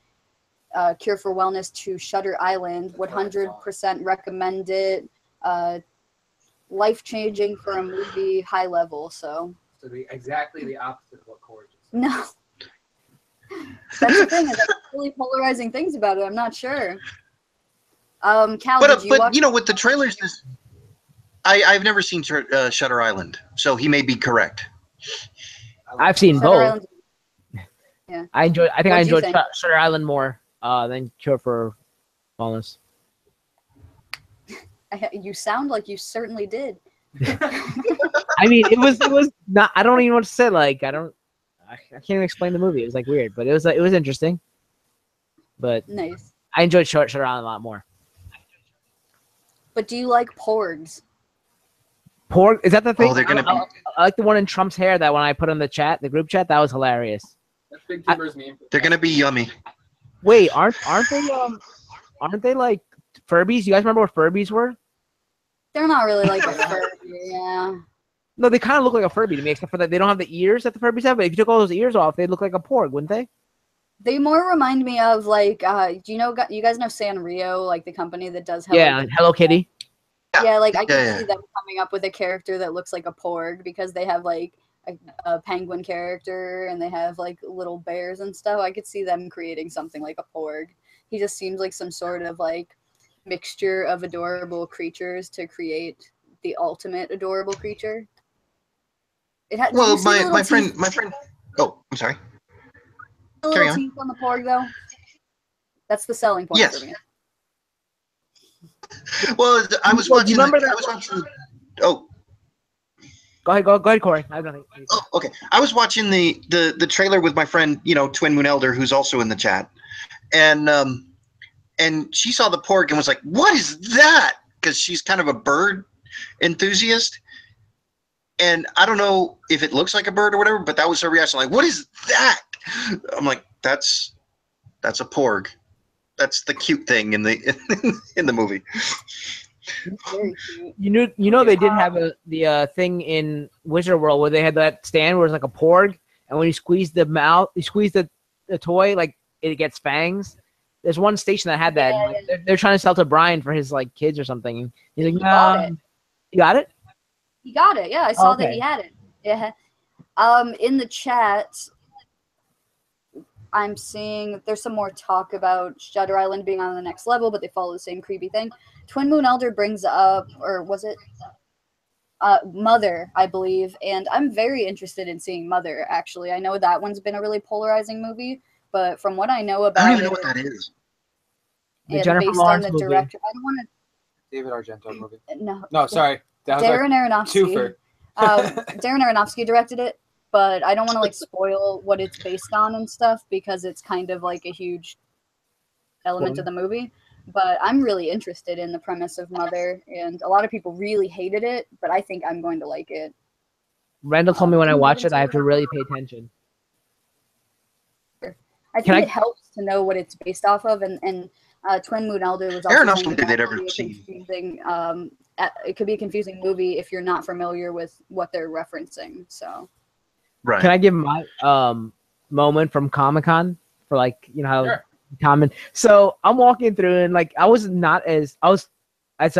Cure for Wellness to Shutter Island. 100% recommend it. Life-changing for a movie, high level. So exactly the opposite of what Corey just said. No. That's the thing. Is like really polarizing things about it. I'm not sure. Cal, did you watch? You know, with the trailers, I've never seen Shutter Island, so he may be correct. I've seen Shutter both. Island? Yeah. I think I What do you enjoyed think? Shutter Island more than Cure for Wellness. You sound like you certainly did. I mean, it was not. I don't even know what to say. Like, I can't even explain the movie. It was like weird, but it was interesting. But Nice. I enjoyed Shutter Island a lot more. But do you like porgs? Porg, is that the thing? Oh, they're gonna be. I like the one in Trump's hair that when I put on the chat, the group chat, that was hilarious. That's Big Timber's meme. They're gonna be yummy. Wait, aren't they like Furbies? You guys remember what Furbies were? They're not really like a Furby, yeah. No, they kind of look like a Furby to me, except for that they don't have the ears that the Furbies have. But if you took all those ears off, they'd look like a Porg, wouldn't they? They more remind me of like, do you guys know Sanrio, like the company that does Yeah, Hello Kitty. Yeah, like I can Yeah. see them coming up with a character that looks like a porg because they have like a penguin character and they have like little bears and stuff. I could see them creating something like a porg. He just seems like some sort of like mixture of adorable creatures to create the ultimate adorable creature. Did Well, you see the my little friend. Oh, I'm sorry. the carry little on. teeth on the porg though? That's the selling point Yes. for me. Well, I was Well, do you watching. remember that- I was watching. Oh, Go ahead, Corey. I don't think. oh, okay. I was watching the trailer with my friend, Twin Moon Elder, who's also in the chat, and she saw the pork and was like, "What is that?" Because she's kind of a bird enthusiast, and I don't know if it looks like a bird or whatever, but that was her reaction. Like, "What is that?" I'm like, "That's a porg. That's the cute thing in the movie." Very cute. You know they did have the thing in Wizard World where they had that stand where it's like a porg, and when you squeeze the toy, like it gets fangs. There's one station that had that. Yeah, and, like, they're trying to sell to Brian for his like kids or something. He's like, He got it. You got it? He got it. Yeah, I saw that Okay. he had it. Yeah. In the chat, I'm seeing there's some more talk about Shutter Island being on the next level, but they follow the same creepy thing. Twin Moon Elder brings up, or was it Mother, I believe, and I'm very interested in seeing Mother, actually. I know that one's been a really polarizing movie, but from what I know about I don't even know it, what that is. The and Jennifer based Lawrence on the movie. director, I don't want David Argento movie. to, No, sorry. That was Darren Aronofsky. twofer. Darren Aronofsky directed it, but I don't want to like spoil what it's based on and stuff because it's kind of like a huge element of the movie. But I'm really interested in the premise of Mother, and a lot of people really hated it, but I think I'm going to like it. Randall told me when I watch it, I have to really pay attention. I think it helps to know what it's based off of, and Twin Moon Elder was also Aronofsky saying did that ever could be a seen. confusing, it could be a confusing movie if you're not familiar with what they're referencing. So Right. Can I give my moment from Comic-Con for like how Sure. common? So I'm walking through and like I was as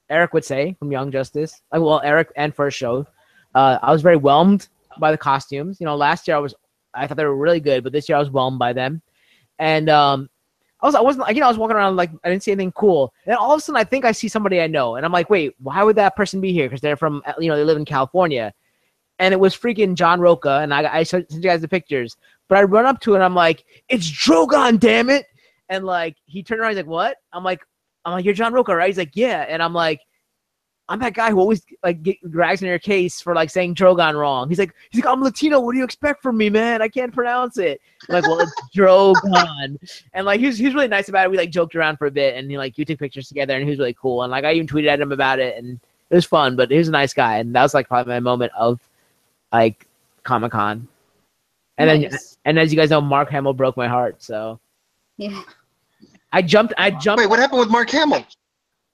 Eric would say from Young Justice. Like, well, Eric and First Show, I was very whelmed by the costumes. Last year I thought they were really good, but this year I was whelmed by them. And I was walking around like I didn't see anything cool. And all of a sudden I think I see somebody I know, and I'm like, wait, why would that person be here? Because they're from they live in California. And it was freaking John Roca, and I sent you guys the pictures. But I run up to it, and I'm like, it's Drogon, damn it! And like he turned around, he's like, what? I'm like, you're John Roca, right? He's like, yeah. And I'm like, I'm that guy who always like drags in your case for like saying Drogon wrong. He's like, I'm Latino. What do you expect from me, man? I can't pronounce it. I'm like, well, it's Drogon. And like, he's really nice about it. We like joked around for a bit, and we took pictures together, and he was really cool. And like, I even tweeted at him about it, and it was fun. But he was a nice guy, and that was like probably my moment of like Comic-Con. And Nice. then, and as you guys know, Mark Hamill broke my heart. So Yeah. I jumped. Wait, what happened with Mark Hamill?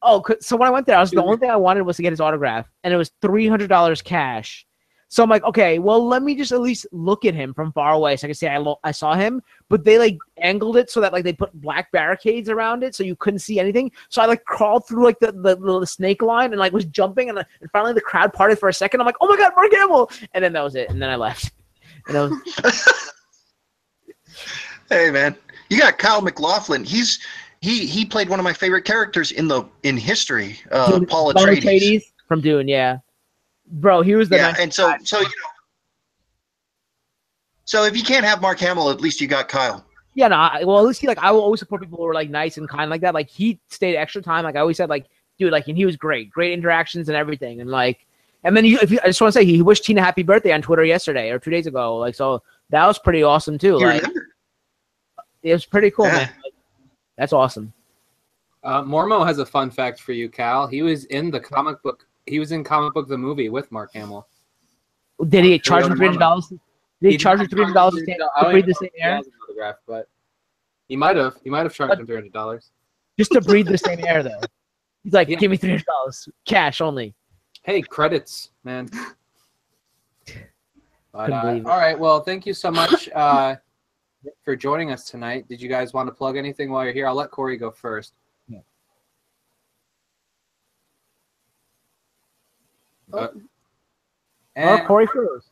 Oh, so when I went there, the only thing I wanted was to get his autograph, and it was $300 cash. So I'm like, okay, well, let me just at least look at him from far away so I can say I saw him. But they like angled it so that like they put black barricades around it so you couldn't see anything. So I like crawled through like the snake line and like was jumping, and finally the crowd parted for a second. I'm like, oh my God, Mark Hamill! And then that was it. And then I left. And I was... Hey man, you got Kyle MacLachlan. He played one of my favorite characters in history. Paul Atreides from Dune, yeah. Bro, he was the and so if you can't have Mark Hamill, at least you got Kyle. Yeah, no, well, at least I will always support people who are like nice and kind like that. Like he stayed extra time. Like I always said, like dude, like and he was great interactions and everything, and like, and then I just want to say he wished Tina happy birthday on Twitter yesterday or 2 days ago. Like so that was pretty awesome too. You like remember? It was pretty cool, man. Like, that's awesome. Mormo has a fun fact for you, Cal. He was in the comic book. He was in Comic Book the movie with Mark Hamill. Did he charge him $300? Did he charge him $300 to breathe the same air? But he might have. He might have charged him $300 just to breathe the same air, though. He's like, give me $300, cash only. Hey, credits, man. But, Couldn't believe it. all right. Well, thank you so much for joining us tonight. Did you guys want to plug anything while you're here? I'll let Corey go first. And, Corey first.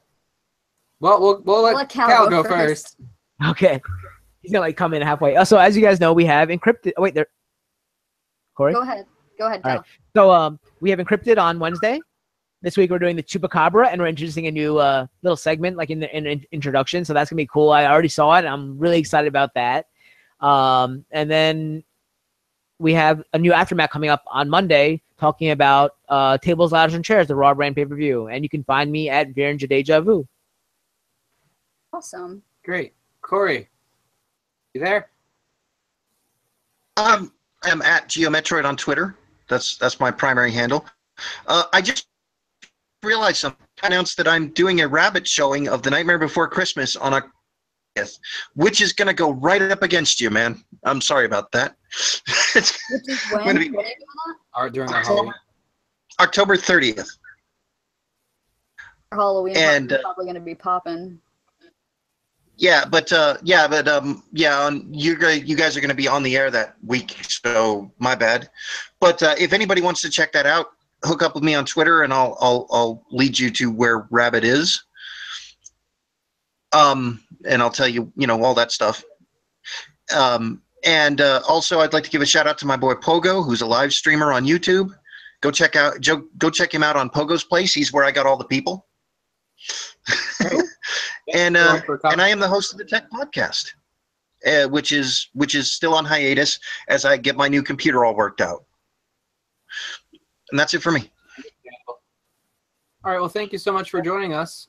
Well, we'll let Cal go first. Okay. He's going to like come in halfway. So as you guys know, we have Encrypted. Oh, wait, there. Corey? Go ahead, All Cal. right. So we have Encrypted on Wednesday. This week we're doing the Chupacabra, and we're introducing a new little segment like in the introduction. So that's going to be cool. I already saw it. And I'm really excited about that. And then we have a new Aftermath coming up on Monday talking about Tables, Ladders, and Chairs, the Raw brand pay-per-view. And you can find me at Virenja Deja Vu. Awesome. Great. Corey, you there? I'm at Geometroid on Twitter. That's my primary handle. I just realized something. I announced that I'm doing a rabbit showing of The Nightmare Before Christmas on October 30th, which is going to go right up against you, man. I'm sorry about that. Which is when? When are you doing that? During our Halloween. October 30th. For Halloween, and probably going to be popping. Yeah, but you guys are going to be on the air that week, so my bad. But if anybody wants to check that out, hook up with me on Twitter, and I'll lead you to where Rabbit is. And I'll tell you, all that stuff. And also, I'd like to give a shout out to my boy Pogo, who's a live streamer on YouTube. Go check him out on Pogo's Place. He's where I got all the people. And I am the host of the Tech Podcast, which is still on hiatus as I get my new computer all worked out. And that's it for me. All right. Well, thank you so much for joining us.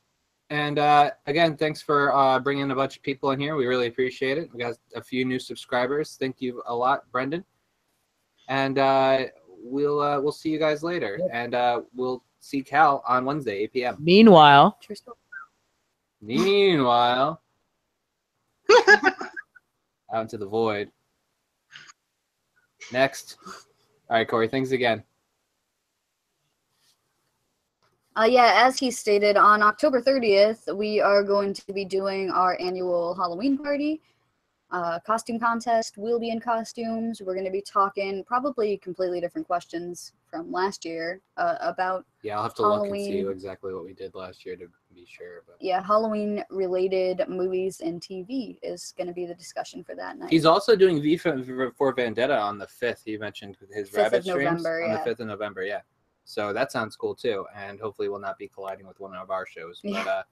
And again, thanks for bringing a bunch of people in here. We really appreciate it. We got a few new subscribers. Thank you a lot, Brendan. And we'll see you guys later. Yep. And we'll see Cal on Wednesday, 8 p.m. Meanwhile, out into the void. Next. All right, Corey, thanks again. Yeah, as he stated, on October 30th, we are going to be doing our annual Halloween party. Costume contest. We'll be in costumes. We're going to be talking probably completely different questions from last year about Yeah, I'll have to Halloween. Look and see exactly what we did last year to be sure. But yeah, Halloween-related movies and TV is going to be the discussion for that night. He's also doing V for Vendetta on the 5th. He mentioned his 5th rabbit of streams November, on yeah. the 5th of November, yeah. So that sounds cool too, and hopefully we'll not be colliding with one of our shows. Yeah. But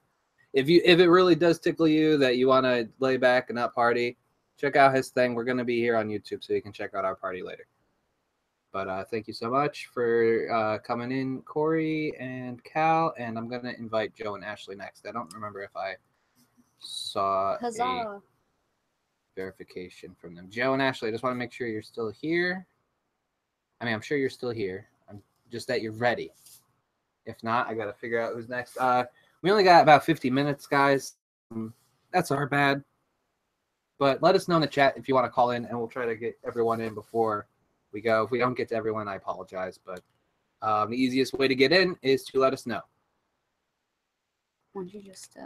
if it really does tickle you that you want to lay back and not party, check out his thing. We're going to be here on YouTube, so you can check out our party later. But thank you so much for coming in, Corey and Cal. And I'm going to invite Joe and Ashley next. I don't remember if I saw a Huzzah. verification from them. Joe and Ashley, I just want to make sure you're still here. I mean, I'm sure you're still here. I'm just that you're ready. If not, I got to figure out who's next. We only got about 50 minutes, guys. That's our bad. But let us know in the chat if you want to call in, and we'll try to get everyone in before we go. If we don't get to everyone, I apologize. But the easiest way to get in is to let us know. Why don't you just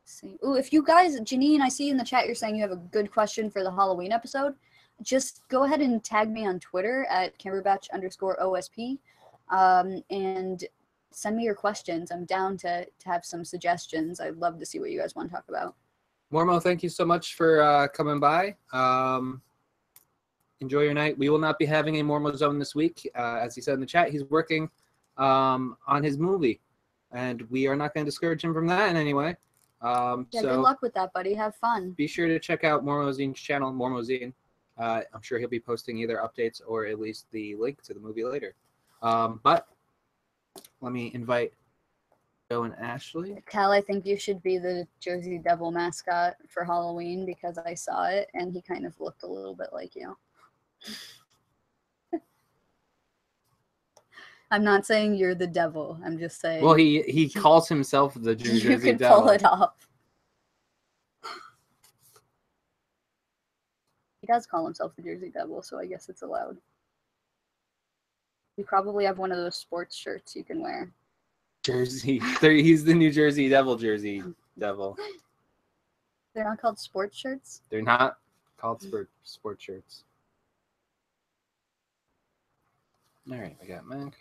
see? Ooh, if you guys, Janine, I see in the chat you're saying you have a good question for the Halloween episode. Just go ahead and tag me on Twitter at Camberbatch_OSP, and send me your questions. I'm down to have some suggestions. I'd love to see what you guys want to talk about. Mormo, thank you so much for coming by. Enjoy your night. We will not be having a Mormo Zone this week. As he said in the chat, he's working on his movie, and we are not going to discourage him from that in any way. Yeah, so good luck with that, buddy. Have fun. Be sure to check out Mormozine's channel, Mormozine. I'm sure he'll be posting either updates or at least the link to the movie later. But let me invite Joe and Ashley. Cal, I think you should be the Jersey Devil mascot for Halloween because I saw it and he kind of looked a little bit like you. I'm not saying you're the devil. I'm just saying. Well, he calls himself the Jersey you can Devil. pull it off. He does call himself the Jersey Devil, so I guess it's allowed. You probably have one of those sports shirts you can wear. Jersey. He's the New Jersey Devil, Jersey Devil. They're not called sports shirts? They're not called sport shirts. All right, we got Mac.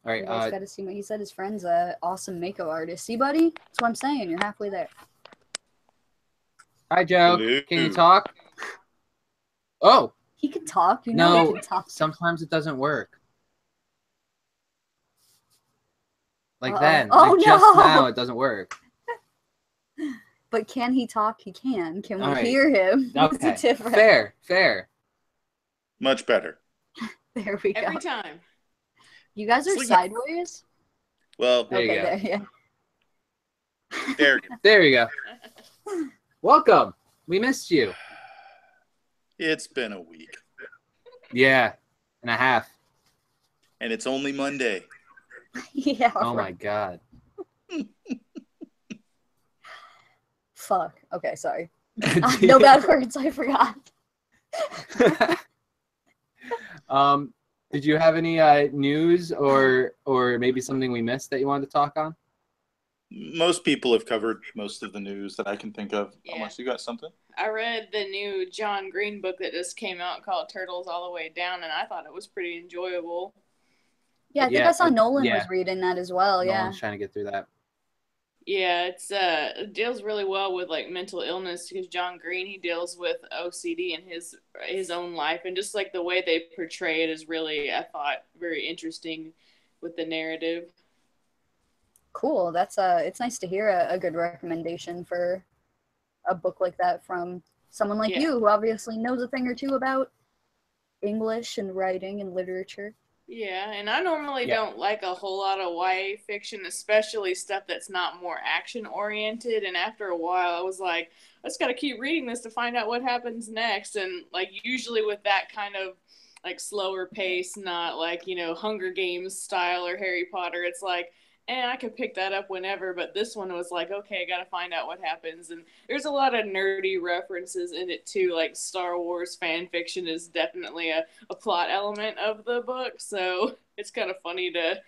All right. You guys got to see what he said. His friend's a awesome makeup artist. See, buddy? That's what I'm saying. You're halfway there. Hi, Joe. Hello. Can you talk? Oh. He can talk. You know he can talk. Sometimes it doesn't work. Like Uh-oh. then. Oh, like no. Just now, it doesn't work. But can he talk? He can. Can we All right. hear him? Okay. It's different. Fair. Much better. There we go. Every time. You guys are Sleep. sideways? Well, There you go. There, yeah. there you go. There you go. Welcome. We missed you. It's been a week. Yeah. And a half. And it's only Monday. Yeah. Oh right. my God. Fuck. Okay, sorry. No bad words. I forgot. Did you have any news or maybe something we missed that you wanted to talk on? Most people have covered most of the news that I can think of. Yeah. Unless you got something. I read the new John Green book that just came out called Turtles All the Way Down, and I thought it was pretty enjoyable. Yeah, I think Yeah, I saw Nolan yeah. was reading that as well. No Yeah. one's trying to get through that. Yeah, it deals really well with like mental illness because John Green, he deals with OCD in his own life, and just like the way they portray it is really, I thought, very interesting with the narrative. Cool. That's it's nice to hear a good recommendation for a book like that from someone like Yeah. you who obviously knows a thing or two about English and writing and literature. Yeah, and I normally Yeah. don't like a whole lot of YA fiction, especially stuff that's not more action oriented. And after a while, I was like, I just got to keep reading this to find out what happens next. And like usually with that kind of like slower pace, not like, you know, Hunger Games style or Harry Potter, it's like, I could pick that up whenever. But this one was like, okay, I got to find out what happens. And there's a lot of nerdy references in it too. Like Star Wars fan fiction is definitely a plot element of the book. So it's kind of funny to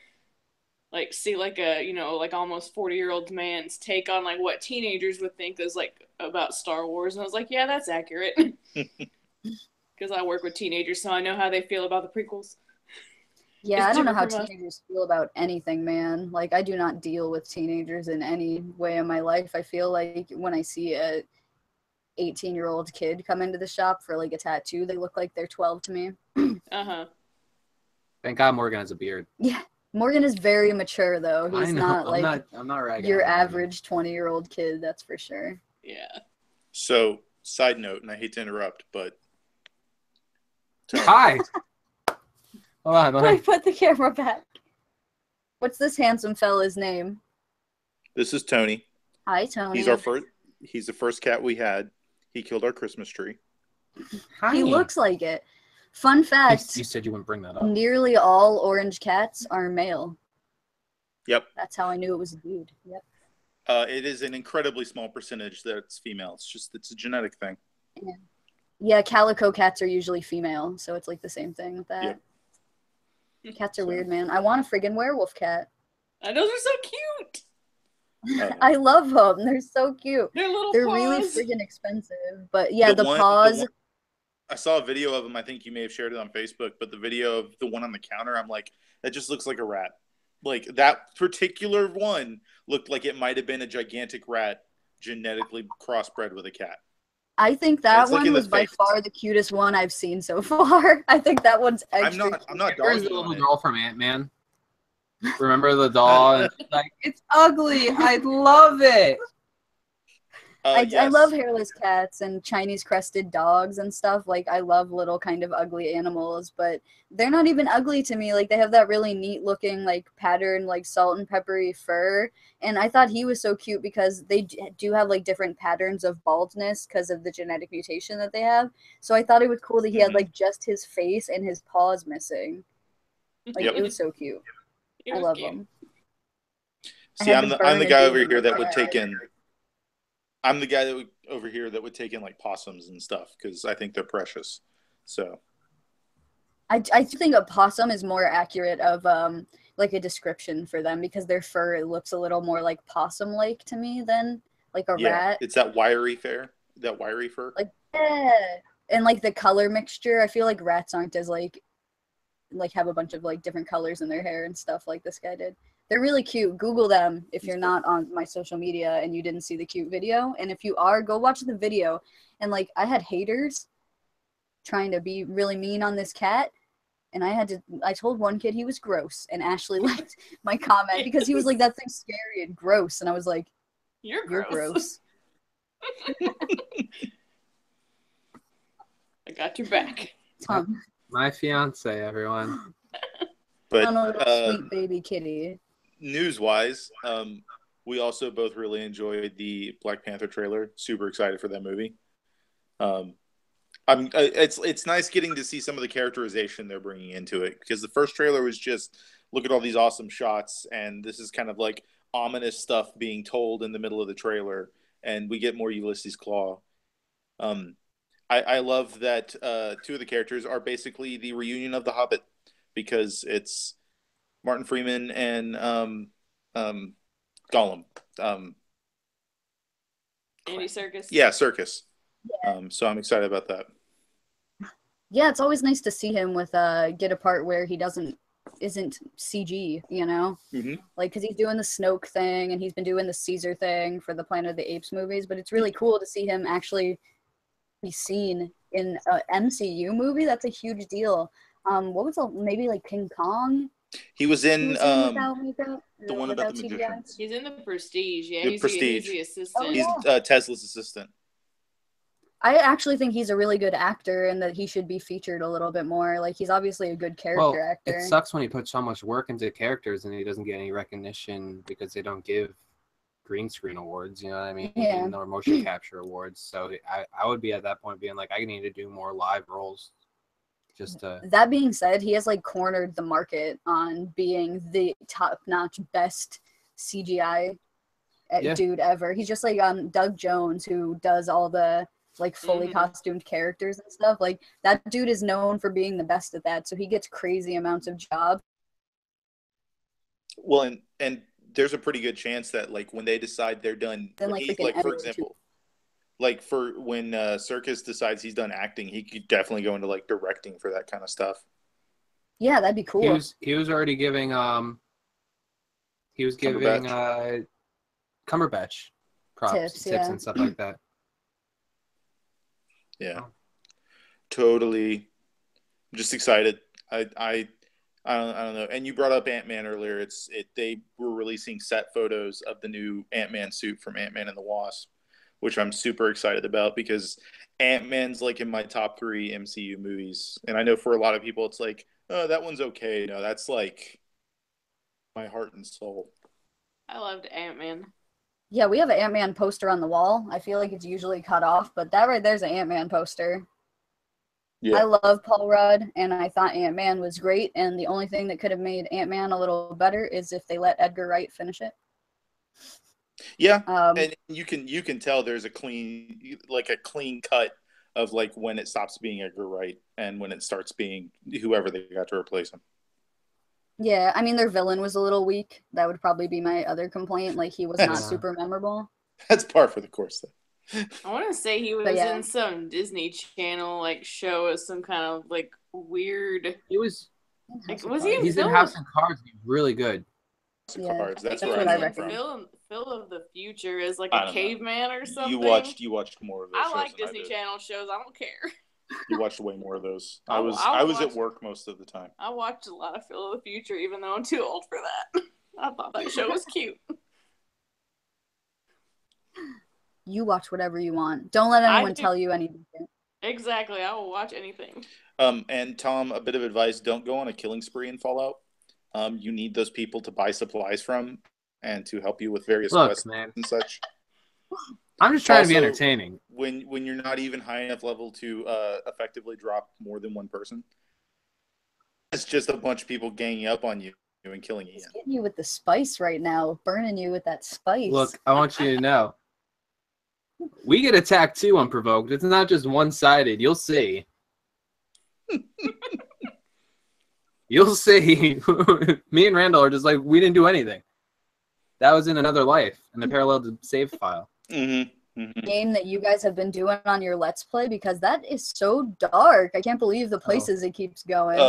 like see like a, you know, like almost 40-year-old man's take on like what teenagers would think is like about Star Wars. And I was like, yeah, that's accurate. Because I work with teenagers, so I know how they feel about the prequels. Yeah, It's I don't know how different from us. teenagers feel about anything, man. Like, I do not deal with teenagers in any way in my life. I feel like when I see a 18-year-old kid come into the shop for like a tattoo, they look like they're 12 to me. Uh-huh. Thank God Morgan has a beard. Yeah, Morgan is very mature though. He's I know. not like I'm not ragging your on him. average 20-year-old kid, that's for sure. Yeah. So, side note, and I hate to interrupt, but Hi. Hold on. I put the camera back. What's this handsome fella's name? This is Tony. Hi, Tony. He's the first cat we had. He killed our Christmas tree. Hi. He looks like it. Fun fact. You said you wouldn't bring that up. Nearly all orange cats are male. Yep. That's how I knew it was a dude. Yep. It is an incredibly small percentage that's female. It's a genetic thing. Yeah, calico cats are usually female, so it's like the same thing with that. Yep. Cats are weird, man. I want a friggin' werewolf cat. And those are so cute. I love them. They're so cute. They're little They're paws. really friggin' expensive. But yeah, the paws. I saw a video of them. I think you may have shared it on Facebook, but the video of the one on the counter, I'm like, that just looks like a rat. Like, that particular one looked like it might have been a gigantic rat genetically crossbred with a cat. I think that one was by far the cutest one I've seen so far. I think that one's extra. I'm not There's the little girl from Ant-Man. Remember the doll? And she's like, it's ugly. I love it. I love hairless cats and Chinese crested dogs and stuff. Like, I love little kind of ugly animals, but they're not even ugly to me. Like, they have that really neat looking, like, pattern, like, salt and peppery fur. And I thought he was so cute because they do have, like, different patterns of baldness because of the genetic mutation that they have. So I thought it was cool that he had, like, just his face and his paws missing. Like, it was so cute. I love him. See, I'm the guy over here that would take in... I'm the guy that would over here that would take in like possums and stuff because I think they're precious. So I think a possum is more accurate of like a description for them because their fur looks a little more like possum-like to me than like a rat. It's that wiry fur. Like and like the color mixture. I feel like rats aren't as like have a bunch of like different colors in their hair and stuff like this guy did. They're really cute. Google them if you're not on my social media and you didn't see the cute video. And if you are, go watch the video. And like, I had haters trying to be really mean on this cat. And I told one kid he was gross. And Ashley liked my comment because he was like, that thing's scary and gross. And I was like, you're gross. I got your back. Tom. My fiance, everyone. But sweet baby kitty. News-wise, we also both really enjoyed the Black Panther trailer. Super excited for that movie. It's nice getting to see some of the characterization they're bringing into it because the first trailer was just look at all these awesome shots, and this is kind of like ominous stuff being told in the middle of the trailer, and we get more Ulysses Claw. I love that two of the characters are basically the reunion of The Hobbit because it's Martin Freeman and Gollum. Andy Serkis. Yeah, Serkis. Yeah. So I'm excited about that. Yeah, it's always nice to see him with get a part where he isn't CG, you know? Mm-hmm. Like, because he's doing the Snoke thing and he's been doing the Caesar thing for the Planet of the Apes movies, but it's really cool to see him actually be seen in an MCU movie. That's a huge deal. What was maybe like King Kong? He was in the one about the magicians. He's in the Prestige. Yeah, he's the assistant. Oh, yeah. He's Tesla's assistant. I actually think he's a really good actor and that he should be featured a little bit more. Like, he's obviously a good character actor. It sucks when he puts so much work into characters and he doesn't get any recognition because they don't give green screen awards, you know what I mean? Yeah. Or motion capture awards. So I would be at that point being like, I need to do more live roles. That being said, he has like cornered the market on being the top-notch best CGI dude ever. He's just like Doug Jones, who does all the like fully costumed characters and stuff. Like, that dude is known for being the best at that, so he gets crazy amounts of jobs. Well, and there's a pretty good chance that like when they decide they're done, Then, for example, like for when Serkis decides he's done acting, he could definitely go into like directing for that kind of stuff. Yeah, that'd be cool. He was already giving Cumberbatch props, tips and stuff like that. Yeah, totally. I'm just excited. I don't know. And you brought up Ant-Man earlier. They were releasing set photos of the new Ant-Man suit from Ant-Man and the Wasp. which I'm super excited about because Ant-Man's like in my top 3 MCU movies. And I know for a lot of people it's like, oh, that one's okay. No, that's like my heart and soul. I loved Ant-Man. Yeah, we have an Ant-Man poster on the wall. I feel like it's usually cut off, but that right there's an Ant-Man poster. Yeah. I love Paul Rudd, and I thought Ant-Man was great, and the only thing that could have made Ant-Man a little better is if they let Edgar Wright finish it. Yeah, and you can tell there's a clean cut of like when it stops being Edgar Wright and when it starts being whoever they got to replace him. Yeah, I mean, their villain was a little weak. That would probably be my other complaint. Like, he was not super memorable. That's par for the course, though. I want to say he was in some Disney Channel like show as some kind of like weird. He was. Like, was he? He's in House of Cards. He's really good. Cards. That's what where I reckon. Phil of the Future is like a caveman or something. You watched more of those. I like Disney Channel shows. I don't care. You watched way more of those. I was at work most of the time. I watched a lot of Phil of the Future, even though I'm too old for that. I thought that show was cute. You watch whatever you want. Don't let anyone tell you anything. Exactly. I will watch anything. And Tom, a bit of advice: don't go on a killing spree in Fallout. You need those people to buy supplies from and to help you with various quests and such. I'm just trying to be entertaining. When you're not even high enough level to effectively drop more than one person, it's just a bunch of people ganging up on you and killing you. He's getting you with the spice right now, burning you with that spice. Look, I want you to know, we get attacked too unprovoked. It's not just one-sided. You'll see. You'll see. Me and Randall are just like, we didn't do anything. That was in another life, in the parallel save file. Game that you guys have been doing on your Let's Play, because that is so dark. I can't believe the places it keeps going.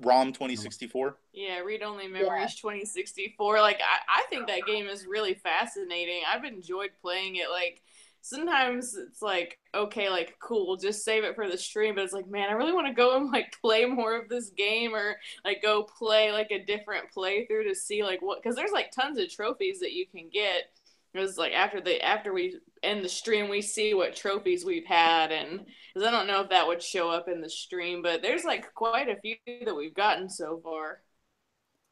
ROM 2064. Yeah, Read Only Memories 2064. Like, I think that game is really fascinating. I've enjoyed playing it. Like, sometimes it's like, okay, like, cool, just save it for the stream, but it's like, man, I really want to go and like play more of this game, or like go play like a different playthrough to see like what, because there's like tons of trophies that you can get. It was like after we end the stream, we see what trophies we've had, and because I don't know if that would show up in the stream, but there's like quite a few that we've gotten so far.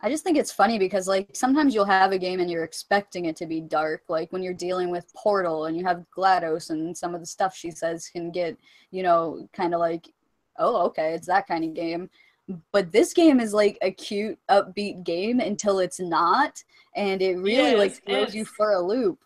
I just think it's funny because, like, sometimes you'll have a game and you're expecting it to be dark. Like, when you're dealing with Portal and you have GLaDOS and some of the stuff she says can get, you know, kind of like, oh, okay, it's that kind of game. But this game is, like, a cute, upbeat game until it's not. And it really, like, throws you for a loop.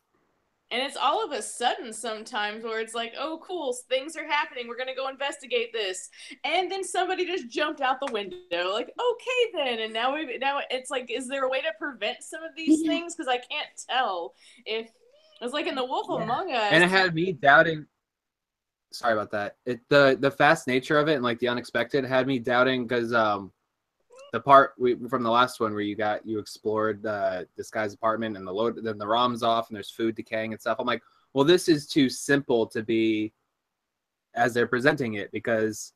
And it's all of a sudden sometimes where it's like, oh, cool, things are happening. We're going to go investigate this. And then somebody just jumped out the window. Like, okay, then. And now it's like, is there a way to prevent some of these things? Because I can't tell if it's like in The Wolf Among Us. And it had me doubting. Sorry about that. The fast nature of it and like the unexpected had me doubting because the part from the last one where you explored this guy's apartment and then the ROM's off and there's food decaying and stuff. I'm like, well, this is too simple to be as they're presenting it because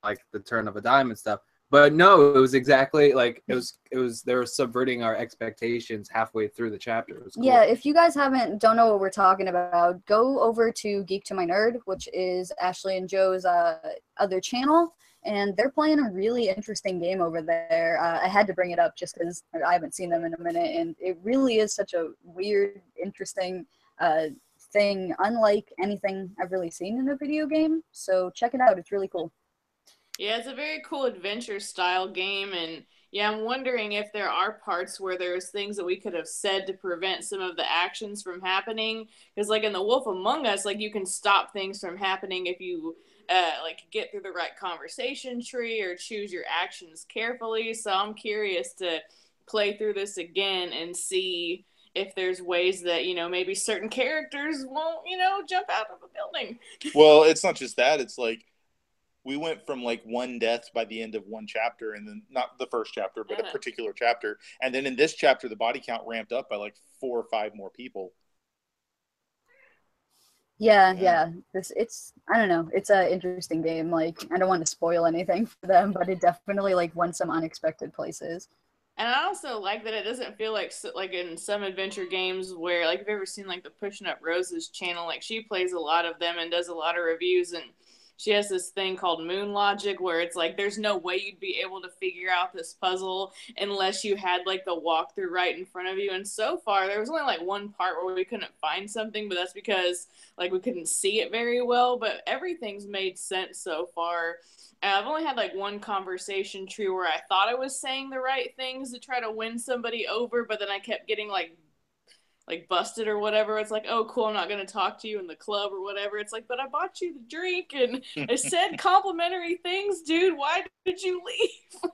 like the turn of a dime and stuff. But no, it was exactly like it was they were subverting our expectations halfway through the chapter. It was cool. Yeah, if you guys don't know what we're talking about, go over to Geek to My Nerd, which is Ashley and Joe's other channel. And they're playing a really interesting game over there. I had to bring it up just because I haven't seen them in a minute. And it really is such a weird, interesting thing, unlike anything I've really seen in a video game. So check it out. It's really cool. Yeah, it's a very cool adventure-style game. And, yeah, I'm wondering if there are parts where there's things that we could have said to prevent some of the actions from happening. Because, like, in The Wolf Among Us, like, you can stop things from happening if you like get through the right conversation tree or choose your actions carefully. So I'm curious to play through this again and see if there's ways that, you know, maybe certain characters won't, you know, jump out of a building. Well, it's not just that. It's like we went from like one death by the end of one chapter, and then not the first chapter, but a particular chapter. And then in this chapter, the body count ramped up by like 4 or 5 more people. Yeah. It's I don't know. It's an interesting game. Like, I don't want to spoil anything for them, but it definitely like went some unexpected places. And I also like that it doesn't feel like in some adventure games where, like, if you've ever seen like the Pushing Up Roses channel, like she plays a lot of them and does a lot of reviews, and she has this thing called Moon Logic where it's like there's no way you'd be able to figure out this puzzle unless you had like the walkthrough right in front of you. And so far there was only like one part where we couldn't find something, but that's because like we couldn't see it very well. But everything's made sense so far. I've only had like one conversation tree where I thought I was saying the right things to try to win somebody over, but then I kept getting like busted or whatever. It's like, oh cool, I'm not gonna talk to you in the club or whatever. It's like, but I bought you the drink and I said complimentary things, dude. Why did you leave?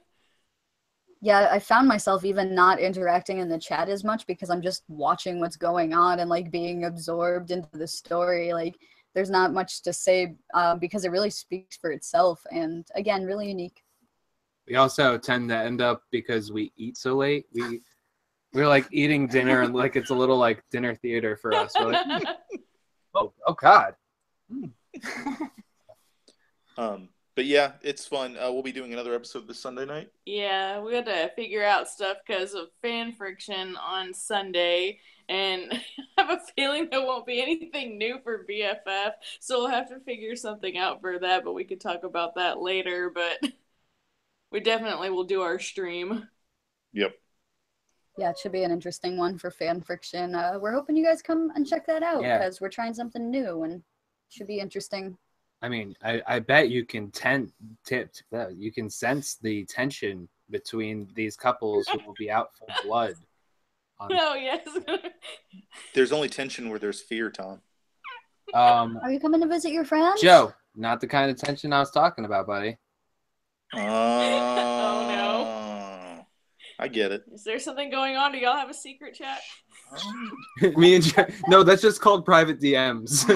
Yeah, I found myself even not interacting in the chat as much because I'm just watching what's going on and like being absorbed into the story. Like there's not much to say because it really speaks for itself, and again, really unique. We also tend to end up, because we eat so late, we're like eating dinner and like it's a little like dinner theater for us. We're like, oh God. But yeah, it's fun. We'll be doing another episode this Sunday night. Yeah, we had to figure out stuff because of fan friction on Sunday, and I have a feeling there won't be anything new for BFF, so we'll have to figure something out for that, but we could talk about that later, but we definitely will do our stream. Yep. Yeah, it should be an interesting one for fan friction. We're hoping you guys come and check that out Yeah. because we're trying something new and it should be interesting. I mean, I bet you can you can sense the tension between these couples who will be out for blood. Oh, yes. There's only tension where there's fear, Tom. Are you coming to visit your friends? Joe, not the kind of tension I was talking about, buddy. Oh, no. I get it. Is there something going on? Do y'all have a secret chat? Me and Joe, no, that's just called private DMs.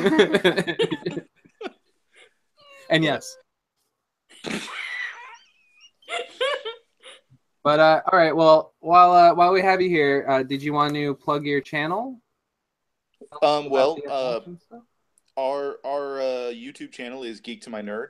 And yes. But all right, well, while we have you here, did you want to plug your channel? Our YouTube channel is Geek to My Nerd,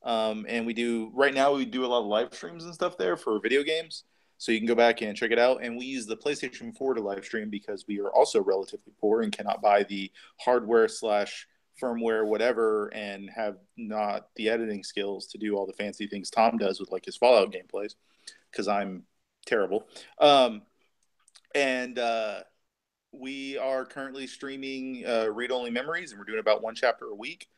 and we do a lot of live streams and stuff there for video games. So you can go back and check it out. And we use the PlayStation 4 to live stream because we are also relatively poor and cannot buy the hardware / firmware, whatever, and have not the editing skills to do all the fancy things Tom does with like his Fallout gameplays, because I'm terrible. We are currently streaming Read Only Memories, and we're doing about one chapter a week.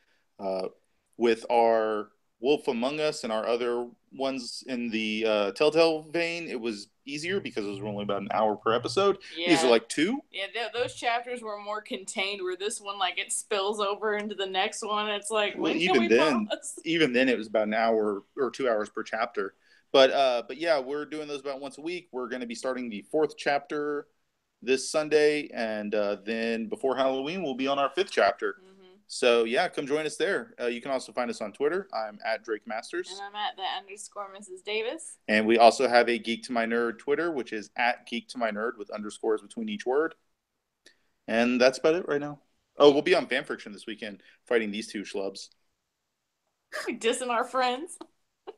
With our Wolf Among Us and our other ones in the Telltale vein, it was easier because it was only about an hour per episode. Yeah. These are like 2. Yeah, those chapters were more contained, where this one, like, it spills over into the next one. It's like, Well, when can we pause? Even then, it was about an hour or 2 hours per chapter. But yeah, we're doing those about once a week. We're going to be starting the 4th chapter this Sunday, and then before Halloween, we'll be on our 5th chapter. Mm-hmm. So yeah, come join us there. You can also find us on Twitter. I'm at Drake Masters. And I'm at _Mrs. Davis. And we also have a Geek to My Nerd Twitter, which is at Geek to My Nerd with underscores between each word. And that's about it right now. Oh, we'll be on Fan Friction this weekend fighting these 2 schlubs. Dissing our friends.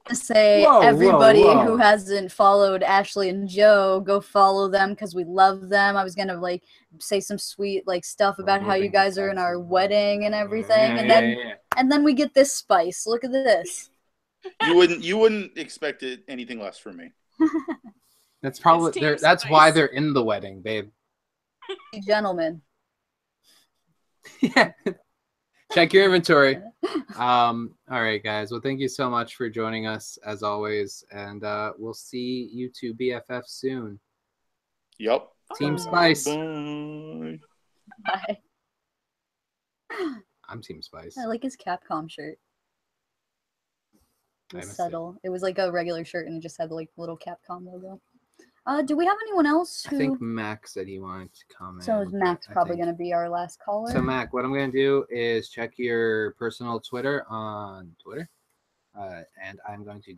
To say everybody who hasn't followed Ashley and Joe, go follow them because we love them. I was gonna like say some sweet like stuff about how you guys are in our wedding and everything, and then we get this spice. Look at this. You wouldn't expect anything less from me. That's probably that's why they're in the wedding, babe. Gentlemen. Yeah. Check your inventory. All right, guys. Well, thank you so much for joining us as always, and we'll see you 2 BFF soon. Yep. Team Spice. Bye. Bye. I'm Team Spice. I like his Capcom shirt. It was subtle. It was like a regular shirt, and it just had like little Capcom logo. Do we have anyone else who... I think Mac said he wanted to comment. So Mac's probably going to be our last caller. So Mac, what I'm going to do is check your personal Twitter on Twitter, and I'm going to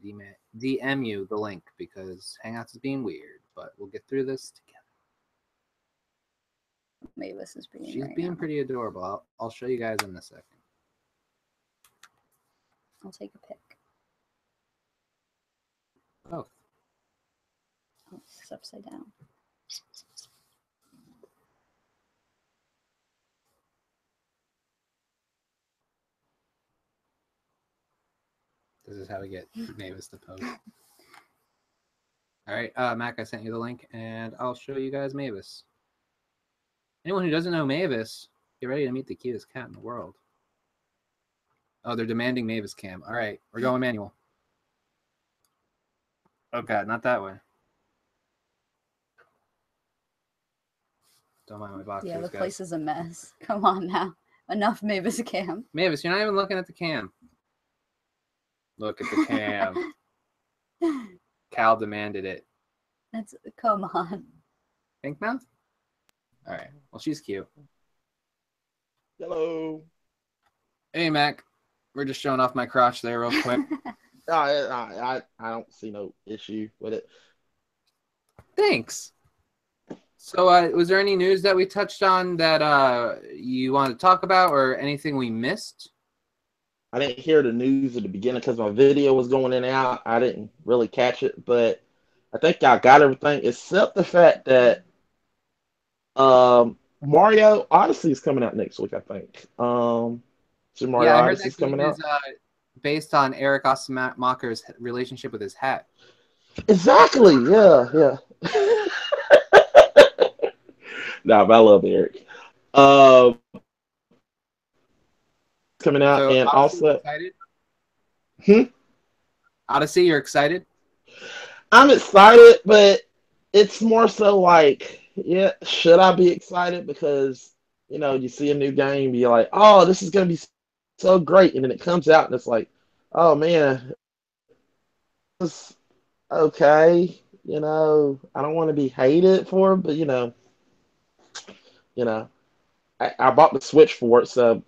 DM you the link because Hangouts is being weird, but we'll get through this together. Mavis is being She's being now. pretty adorable. I'll show you guys in a second. I'll take a pic. Both. Oh, It's upside down. This is how we get Mavis to post. All right, Mac, I sent you the link, and I'll show you guys Mavis. Anyone who doesn't know Mavis, get ready to meet the cutest cat in the world. Oh, they're demanding Mavis cam. All right, we're going manual. Oh, God, not that way. Don't mind my boxers, Yeah, the guys. place is a mess. Come on now. Enough Mavis cam. Mavis, you're not even looking at the cam. Look at the cam. Cal demanded it. Come on. Pink mouth? All right. Well, she's cute. Hello. Hey, Mac. We're just showing off my crotch there real quick. I don't see no issue with it. Thanks. So, was there any news that we touched on that you want to talk about, or anything we missed? I didn't hear the news at the beginning because my video was going in and out. I didn't really catch it, but I think I got everything except the fact that Mario Odyssey is coming out next week, I think. Super Mario Yeah, I heard Odyssey is that game coming out. is based on Eric Osmacher's relationship with his hat. Exactly. Yeah. Nah, but I love Eric. Coming out, So, and Odyssey, also, excited? Odyssey, you're excited? I'm excited, but it's more so like, yeah, should I be excited? Because, you see a new game, you're like, oh, this is going to be so great. And then it comes out and it's like, oh man, it's okay. I don't want to be hated for it, but I bought the Switch for it, so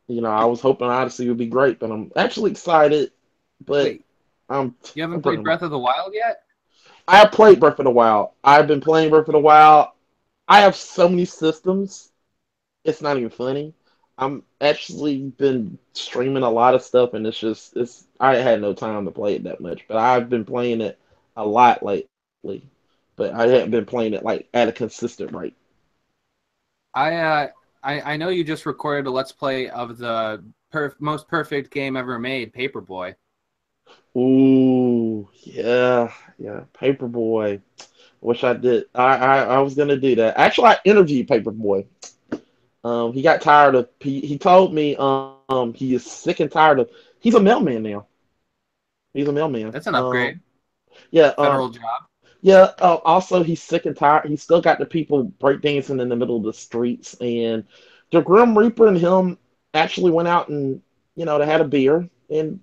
I was hoping Odyssey would be great, but I'm actually excited. But Wait, you haven't played Breath of the Wild yet? I have played Breath of the Wild. I've been playing Breath of the Wild. I have so many systems. It's not even funny. I'm actually been streaming a lot of stuff, and I had no time to play it that much. But I've been playing it a lot lately. But I haven't been playing it like at a consistent rate. I know you just recorded a Let's Play of the most perfect game ever made, Paperboy. Ooh, yeah, Paperboy. Wish I did. I was gonna do that. Actually, I interviewed Paperboy. He got tired of. He told me he is sick and tired of. He's a mailman now. He's a mailman. That's an upgrade. Yeah. Federal job. Yeah. Also, he's sick and tired. He's still got the people breakdancing in the middle of the streets, and the Grim Reaper and him actually went out and they had a beer and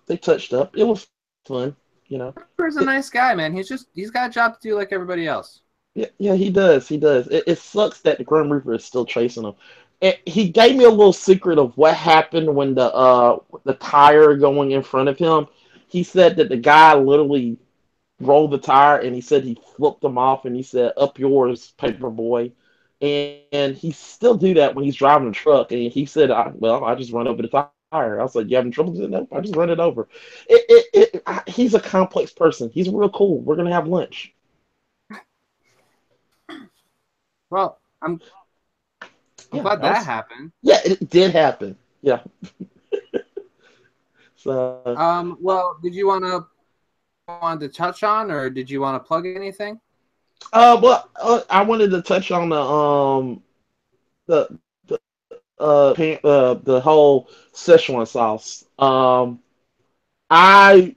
they touched up. It was fun. Reaper's a nice guy, man. He's got a job to do like everybody else. Yeah, he does. He does. It sucks that the Grim Reaper is still chasing him. He gave me a little secret of what happened when the tire going in front of him. He said that the guy literally rolled the tire, and he said he flipped him off, and he said, "Up yours, Paperboy." And he still do that when he's driving a truck. And he said, I just run over the tire. I was like, "You having trouble?" He said, "No, I just run it over." He's a complex person. He's real cool. We're gonna have lunch. Well, I'm glad that happened. Yeah, it did happen. Yeah. So. Well, did you want to touch on, or did you want to plug anything? Well, I wanted to touch on the whole Szechuan sauce. I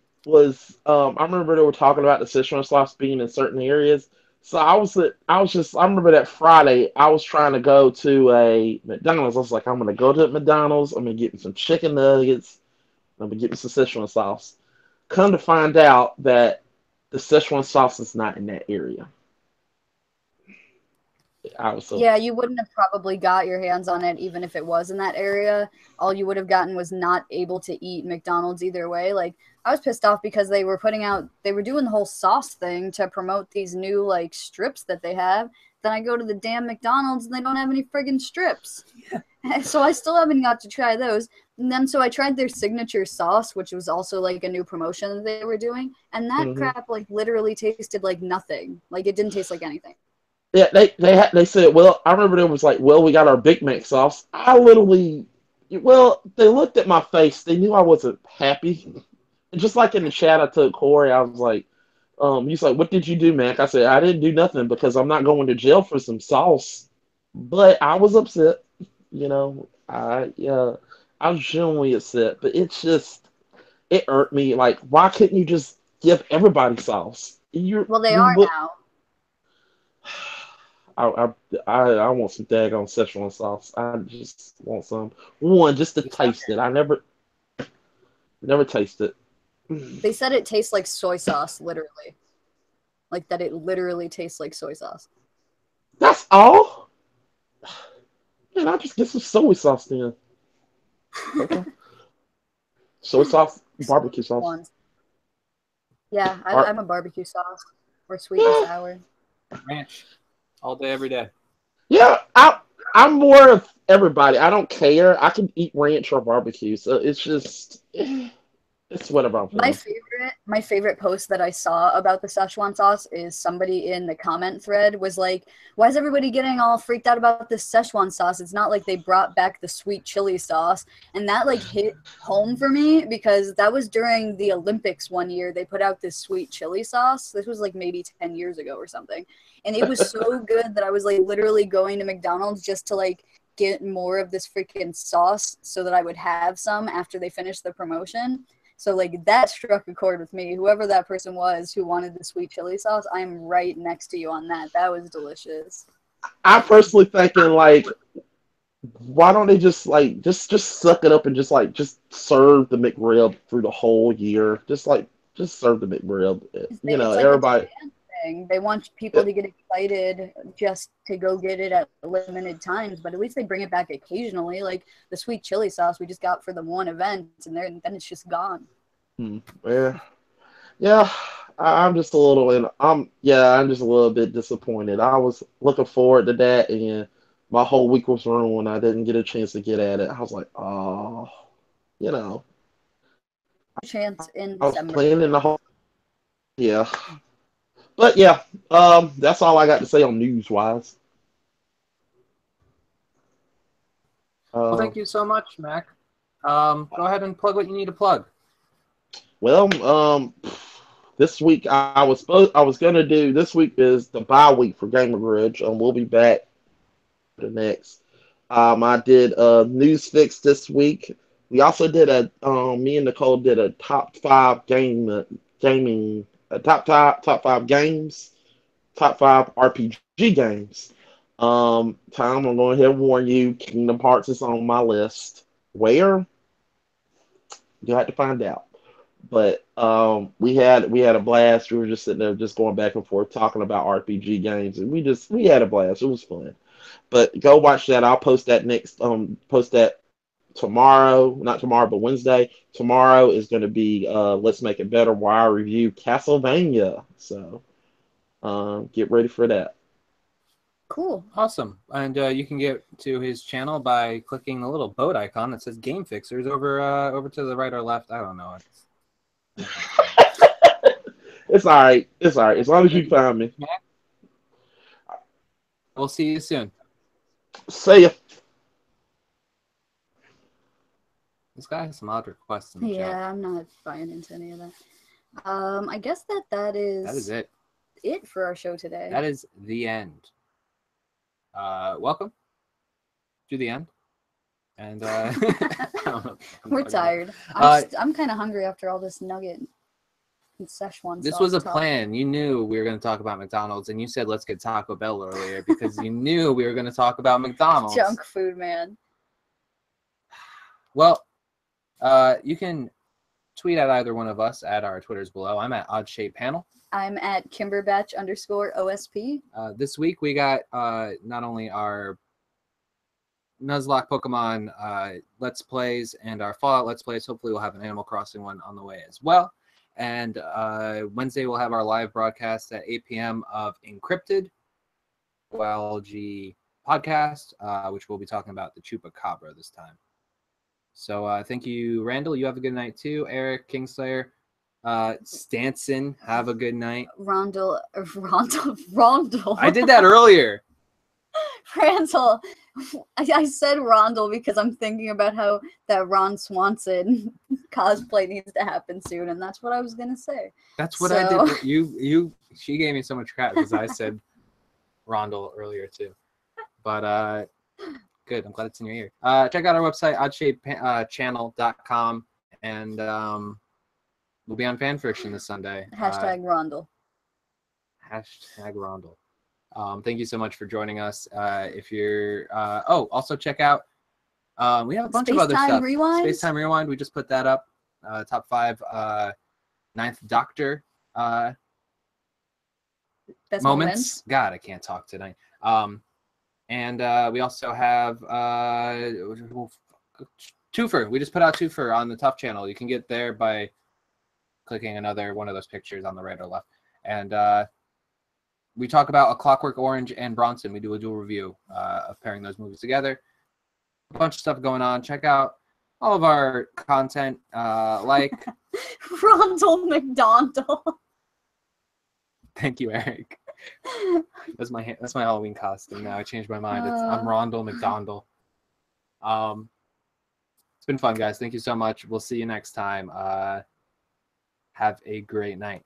remember they were talking about the Szechuan sauce being in certain areas. So I remember that Friday I was trying to go to a McDonald's. I was like, I'm gonna go to McDonald's. I'm gonna get me some chicken nuggets. I'm gonna get me some Szechuan sauce. Come to find out that the Szechuan sauce is not in that area. Yeah, you wouldn't have probably got your hands on it even if it was in that area. All you would have gotten was not able to eat McDonald's either way. Like, I was pissed off because they were doing the whole sauce thing to promote these new like strips that they have. Then I go to the damn McDonald's and they don't have any friggin' strips. Yeah. So I still haven't got to try those. And then so I tried their signature sauce, which was also like a new promotion that they were doing, and that Mhm. crap like literally tasted like nothing. Like it didn't taste like anything. Yeah, they said, well, I remember there was like, well, we got our Big Mac sauce. I literally, well, they looked at my face. They knew I wasn't happy. And just like in the chat, I told Corey, I was like, he's like, what did you do, Mac? I said, I didn't do nothing because I'm not going to jail for some sauce. But I was upset, you know. I was genuinely upset. But it's just, it irked me. Like, why couldn't you just give everybody sauce? Well, they You are look. now. I, I want some daggone Szechuan sauce. I just want some. One, just to Just have taste it. I never tasted it. They said it tastes like soy sauce, literally. Like that it literally tastes like soy sauce. That's all? Man, I just get some soy sauce then. Okay. Soy sauce, barbecue sauce. Ones. Yeah, Ar- I'm a barbecue sauce or sweet and Yeah, sour. ranch all day, every day. yeah. I'm more of everybody. I don't care. I can eat ranch or barbecue, so it's just it's whatever I'm feeling. My favorite post that I saw about the Szechuan sauce is somebody in the comment thread was like, why is everybody getting all freaked out about this Szechuan sauce? It's not like they brought back the sweet chili sauce. And that like hit home for me because that was during the Olympics one year. They put out this sweet chili sauce. This was like maybe 10 years ago or something. And it was so good that I was like literally going to McDonald's just to like get more of this freaking sauce so that I would have some after they finished the promotion. So like that struck a chord with me. Whoever that person was who wanted the sweet chili sauce, I'm right next to you on that. That was delicious. I personally thinking like, why don't they just like just suck it up and just serve the McRib through the whole year? Just serve the McRib. You know, It's like a everybody. demand thing. They want people to get excited just to go get it at limited times, but at least they bring it back occasionally. Like the sweet chili sauce we just got for the one event, and then it's just gone. Yeah, yeah. I'm just a little I'm just a little bit disappointed. I was looking forward to that, and my whole week was ruined. I didn't get a chance to get at it. I was like, oh, you know, Chance in I was December. planning the whole. Yeah, but yeah, that's all I got to say on news wise. Well, thank you so much, Mac. Go ahead and plug what you need to plug. Well, this week I was gonna do this week is the bye week for Gamer Grudge, and we'll be back the next. I did a news fix this week. We also did me and Nicole did a top five gaming top five games, top five RPG games. Tom, I'm going ahead and warn you, Kingdom Hearts is on my list. Where? You have to find out. But we had a blast. We were just sitting there just going back and forth talking about RPG games, and we had a blast. It was fun. But go watch that. I'll post that post that tomorrow, not tomorrow, but Wednesday. Tomorrow is going to be Let's Make It Better, where I review Castlevania. So get ready for that. Cool. Awesome. And you can get to his channel by clicking the little boat icon that says Game Fixers over to the right or left. I don't know. It's all right. It's all right. As long as you find me. We'll see you soon. See ya. This guy has some odd requests in the chat. Yeah, I'm not buying into any of that. I guess that is That is it. It for our show today. That is the end. Welcome to the end. And I don't know. We're tired. I'm kind of hungry after all this nugget and Szechuan This sauce was a talk. plan. You knew we were going to talk about McDonald's, and you said let's get Taco Bell earlier because you knew we were going to talk about McDonald's. Junk food, man. Well, you can tweet at either one of us at our Twitters below. I'm at OddShapePanel. I'm at Kimberbatch_OSP. This week we got not only our Nuzlocke Pokemon Let's Plays and our Fallout Let's Plays. Hopefully we'll have an Animal Crossing one on the way as well. And Wednesday we'll have our live broadcast at 8 p.m. of Encrypted OLG podcast, which we'll be talking about the Chupacabra this time. So thank you, Randall. You have a good night too. Eric, Kingslayer, Stanson, have a good night. Rondell. I did that earlier. Randall. I said Rondell because I'm thinking about how that Ron Swanson cosplay needs to happen soon, and that's what I was gonna say. That's what I did. She gave me so much crap because I said Rondell earlier too. But good. I'm glad it's in your ear. Check out our website, oddshapechannel.com, and we'll be on Fanfiction this Sunday. Hashtag Rondell. Hashtag Rondell. Thank you so much for joining us. If you're also check out we have a bunch of other Space-Time stuff. Rewind? Space-Time Rewind. We just put that up. Top 5 Ninth Doctor Best moments. God, I can't talk tonight. And we also have Twofer. We just put out Twofer on the Tough channel. You can get there by clicking another one of those pictures on the right or left. And we talk about A Clockwork Orange and Bronson. We do a dual review of pairing those movies together. A bunch of stuff going on. Check out all of our content. Like Ronald McDonald. Thank you, Eric. That's my Halloween costume now. I changed my mind. I'm Rondell McDonald. It's been fun, guys. Thank you so much. We'll see you next time. Have a great night.